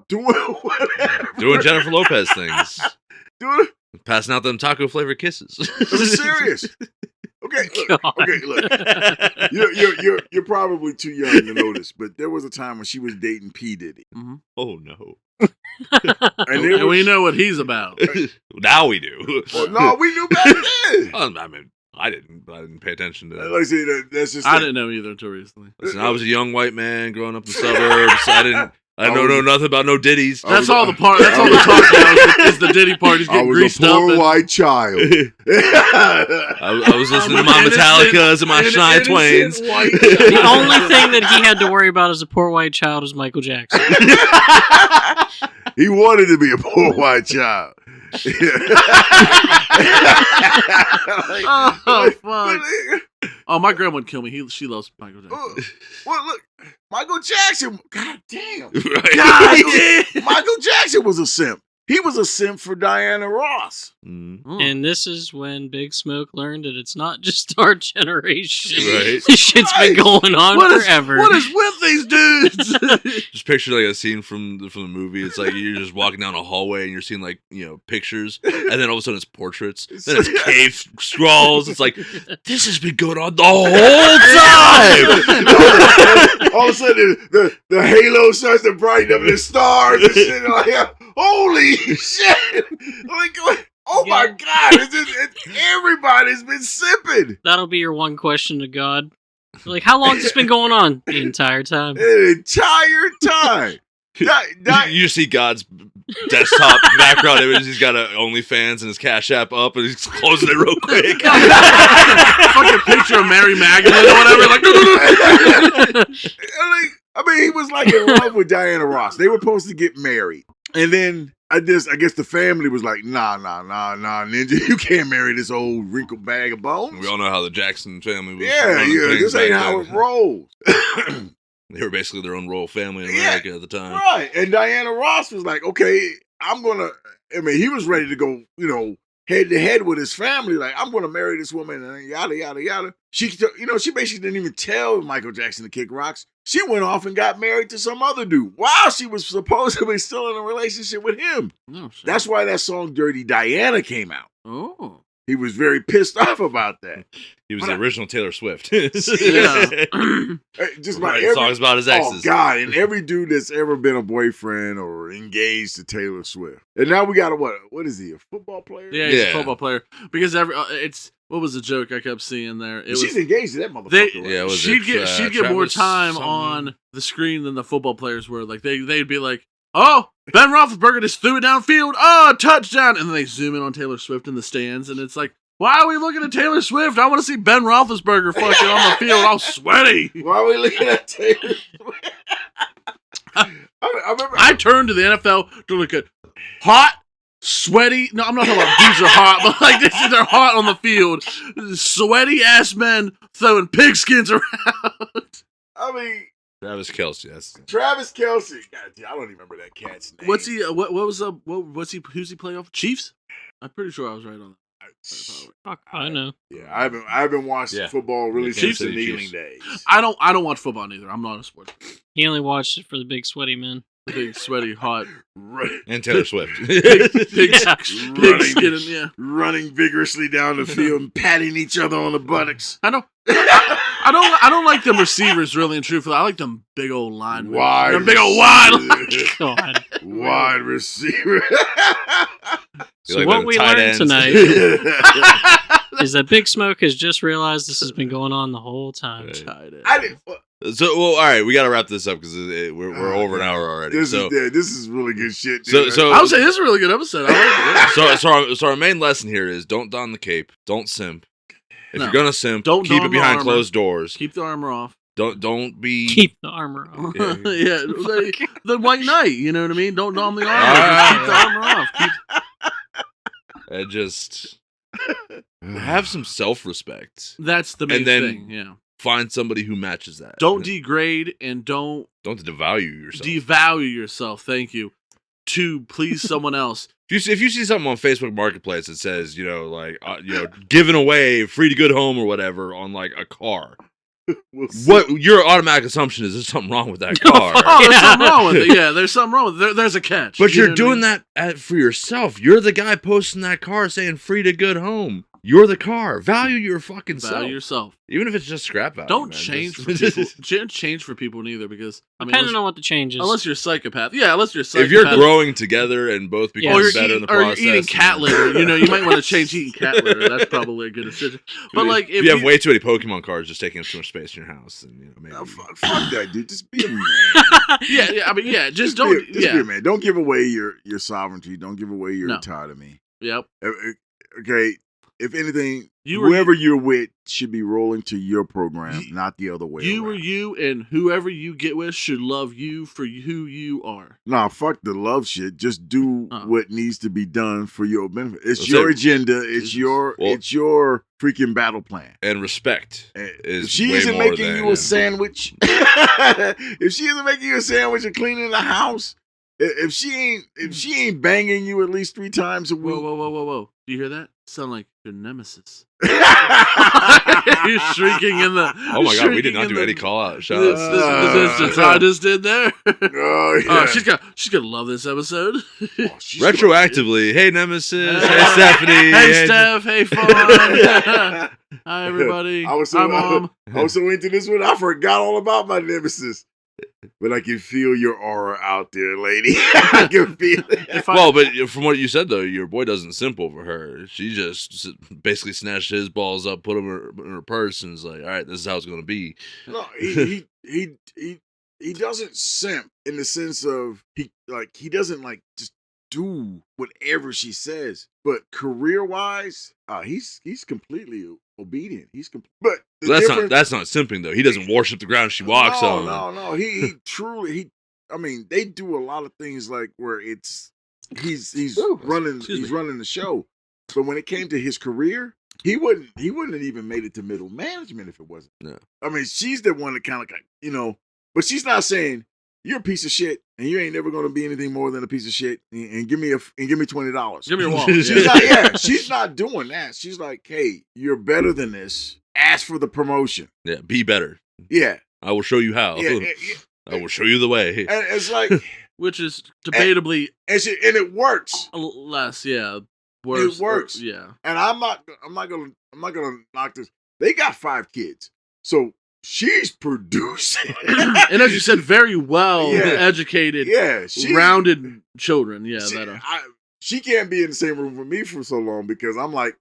doing whatever. Doing Jennifer Lopez things. Doing passing out them taco flavored kisses. I'm serious. Okay, look. You're probably too young to know this, but there was a time when she was dating P. Diddy. Mm-hmm. Oh no. And we know what he's about. Now we do. Well, no, we knew back then. I mean, I didn't pay attention to that. Like I said, that's just I didn't know either until recently. Listen, I was a young white man growing up in the suburbs. I don't know nothing about no Diddies. That's all the part. That's all the talk now is the Diddy part. He's getting greased up. I was a poor white child. I was listening to my Metallicas and my Shania Twains. The only thing that he had to worry about as a poor white child was Michael Jackson. He wanted to be a poor white child. Oh, fuck. Oh, my grandma would kill me. She loves Michael Jackson. Well, look, Michael Jackson. God damn. Right. God damn. Michael Jackson was a simp. He was a simp for Diana Ross. And this is when Big Smoke learned that it's not just our generation. Right. This shit's been going on forever. What is with these dudes? Just picture like a scene from the movie. It's like you're just walking down a hallway and you're seeing like, pictures, and then all of a sudden it's portraits, then it's cave scrawls. It's like, this has been going on the whole time. All of a sudden the halo starts to brighten up, the stars and shit. Like, holy shit! Like, oh my God! Everybody's been sipping. That'll be your one question to God. Like, how long has this been going on? The entire time. The entire time. You see God's desktop background image. He's got a OnlyFans and his Cash App up, and he's closing it real quick. Fucking picture of Mary Magdalene or whatever. I mean, he was like in love with Diana Ross. They were supposed to get married, and then I guess the family was like, nah, Ninja, you can't marry this old wrinkled bag of bones. We all know how the Jackson family was. Yeah, this ain't how it rolls. They were basically their own royal family in America at the time. Right. And Diana Ross was like, okay, he was ready to go, head to head with his family. Like, I'm going to marry this woman and yada, yada, yada. She basically didn't even tell Michael Jackson to kick rocks. She went off and got married to some other dude while she was supposedly still in a relationship with him. Oh, shit. That's why that song Dirty Diana came out. Oh. He was very pissed off about that. He was the original Taylor Swift. Yeah. Just songs about his exes. Oh, God. And every dude that's ever been a boyfriend or engaged to Taylor Swift. And now we got what is he, a football player? Yeah, he's a football player. Because what was the joke I kept seeing there? She's engaged to that motherfucker. Right? She'd get more time on the screen than the football players were. Like they'd be like, oh, Ben Roethlisberger just threw it downfield. Oh, touchdown. And then they zoom in on Taylor Swift in the stands. And it's like, why are we looking at Taylor Swift? I want to see Ben Roethlisberger fucking on the field all sweaty. Why are we looking at Taylor Swift? I turned to the NFL to look at hot, sweaty. No, I'm not talking about dudes are hot, but like they're hot on the field. Sweaty ass men throwing pigskins around. I mean, Travis Kelce. Travis Kelce. God, dude, I don't even remember that cat's name. What's he? What's he? Who's he play off? Chiefs. I'm pretty sure I was right on that. Fuck, I know. Yeah, I haven't watched football really since the kneeling days. I don't watch football either. I'm not a sports. He only watched it for the big sweaty men. The big sweaty hot and Taylor Swift. Running vigorously down the field and patting each other on the buttocks. I know. I don't like them receivers really and truthfully. I like them big old linemen. Big old wide receiver. So like what we learned tonight is that Big Smoke has just realized this has been going on the whole time. I didn't. So, well, all right, we got to wrap this up because we're over an hour already. This is really good shit. Dude. So I would say this is a really good episode. I like it. So our main lesson here is don't don the cape, don't simp. If you're gonna simp, don't keep it behind closed doors. Keep the armor off. Don't be keep the armor off. Yeah, the White Knight. You know what I mean? Don't don the armor. Keep the armor off. And just have some self-respect. That's the main thing. Yeah. Find somebody who matches that. Don't degrade and don't devalue yourself. Devalue yourself. Thank you. To please someone else. If you see something on Facebook Marketplace that says, giving away free to good home or whatever on like a car, what your automatic assumption is there's something wrong with that car. There's something wrong with it. Yeah, there's something wrong with it. There's a catch. But you're doing that for yourself. You're the guy posting that car saying free to good home. You're the car. Value your fucking self. Value yourself. Even if it's just scrap value. Don't change for people. Don't change for people neither because depending on what the change is. Unless you're a psychopath. Yeah, unless you're a psychopath. If you're growing together and both become better in the process. Or you're eating cat litter. You might want to change eating cat litter. That's probably a good decision. But like if you have way too many Pokemon cards just taking up too much space in your house, then maybe. Oh, fuck that, dude. Just be a man. Just don't be a man. Don't give away your sovereignty. Don't give away your autonomy. Yep. Okay. If anything, whoever you're with should be rolling to your program, not the other way around. You are you, and whoever you get with should love you for who you are. Nah, fuck the love shit. Just do what needs to be done for your benefit. It's your agenda. It's your freaking battle plan. And respect. If she isn't making you a sandwich, if she isn't making you a sandwich and cleaning the house, if she ain't banging you at least 3 times a week. Whoa. Do you hear that? Sound like your nemesis. You're shrieking in the. Oh my god, we did not do any call out. Shout out. This I just did there. Oh yeah. She's gonna love this episode. Retroactively, hey Nemesis, hey Stephanie, hey Steph, hey Fawn. Hi everybody. I was so into this one, I forgot all about my nemesis. But I can feel your aura out there, lady. I can feel it. But from what you said, though, your boy doesn't simp over her. She just basically snatched his balls up, put them in her purse, and is like, all right, this is how it's going to be. No, he doesn't simp in the sense of he doesn't like just do whatever she says. But career-wise, he's completely obedient. But that's not simping though. He doesn't worship the ground she walks on. No. He truly. I mean, they do a lot of things like where he's running the show. But when it came to his career, he wouldn't have even made it to middle management if it wasn't. No. I mean, she's the one that kind of but she's not saying you're a piece of shit and you ain't never going to be anything more than a piece of shit and give me $20. Give me your wallet. She's not doing that. She's like, hey, you're better than this. Ask for the promotion. Yeah, be better. Yeah. I will show you how. Yeah. I will show you the way. And it's like, which is debatably, and it works. Less, yeah. Worse. It works. Yeah. And I'm not gonna knock this. They got 5 kids. So she's producing. And as you said, very well educated, rounded children. Yeah, she can't be in the same room with me for so long because I'm like,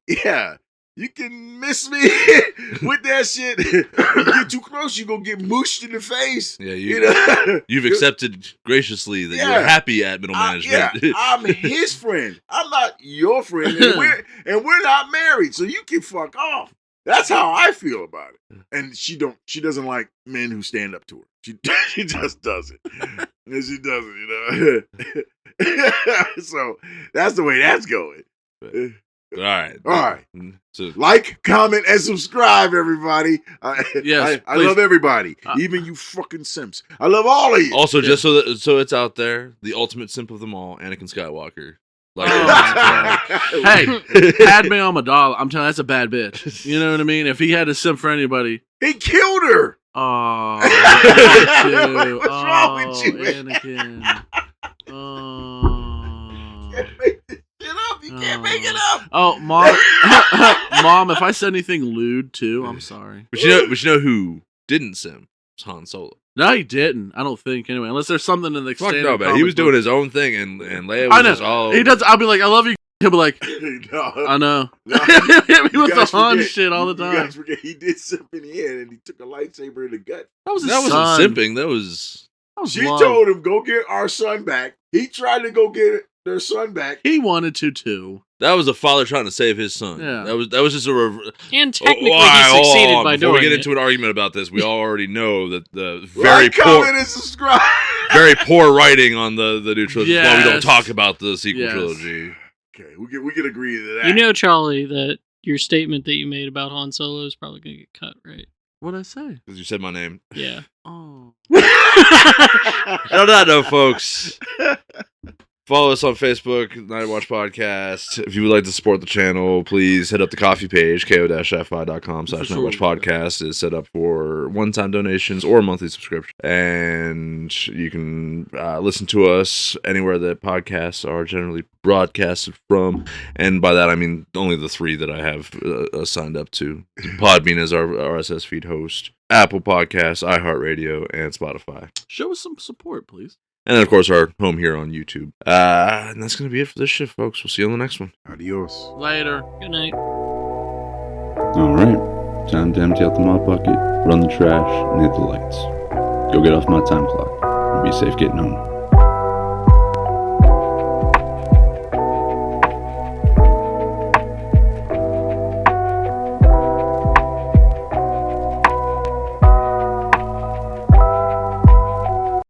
you can miss me with that shit. You get too close, you're going to get mooshed in the face. Yeah, you've accepted graciously that you're happy at middle management. Yeah, I'm his friend. I'm not your friend. And we're not married, so you can fuck off. That's how I feel about it. And she doesn't like men who stand up to her. She just doesn't. And she doesn't, So that's the way that's going. All right. So, like, comment, and subscribe, everybody. I love everybody, even you fucking simps. I love all of you. Also, just so it's out there, the ultimate simp of them all, Anakin Skywalker. Like, Hey, Padme Amidala, I'm telling you, that's a bad bitch. You know what I mean? If he had to simp for anybody. He killed her. Oh, What's wrong with you? Anakin. Oh. You can't make this shit up. You can't make it up. Oh, Mom. Mom, if I said anything lewd too, I'm sorry. but you know who didn't simp? It's Han Solo. No, he didn't. I don't think anyway. Unless there's something in the Fuck standard no, man. He comic was doing book. his own thing, and Leia I was know. just all. He does. I'll be like, I love you. He'll be like, No. I know. No. Hit me You with the guys Han forget- shit all the You time. guys forget he did something in the end, and he took a lightsaber in the gut. That was his That son. wasn't simping. That was. That was She love. told him, "Go get our son back." He tried to go get their son back. He wanted to too. That was a father trying to save his son. Yeah. That was just a. And technically, Hold he on, succeeded by Before doing we get it. into an argument about this, we all already know that the very Like, poor, comment, and subscribe. very poor writing on the new trilogy. That's why we don't Yes. talk about the sequel Yes. trilogy. Okay, we can agree to that. You know, Charlie, that your statement that you made about Han Solo is probably going to get cut, right? What'd I say? Because you said my name. Yeah. Oh. And on that note, folks, follow us on Facebook, Nightwatch Podcast. If you would like to support the channel, please hit up the coffee page, ko-fi.com/Nightwatch Podcast is set up for one-time donations or monthly subscription. And you can listen to us anywhere that podcasts are generally broadcasted from. And by that, I mean only the three that I have signed up to. Podbean is our RSS feed host, Apple Podcasts, iHeartRadio, and Spotify. Show us some support, please. And then, of course, our home here on YouTube. And that's going to be it for this shit, folks. We'll see you on the next one. Adios. Later. Good night. All right, time to empty out the mop bucket, run the trash, and hit the lights. Go get off my time clock, and be safe getting home.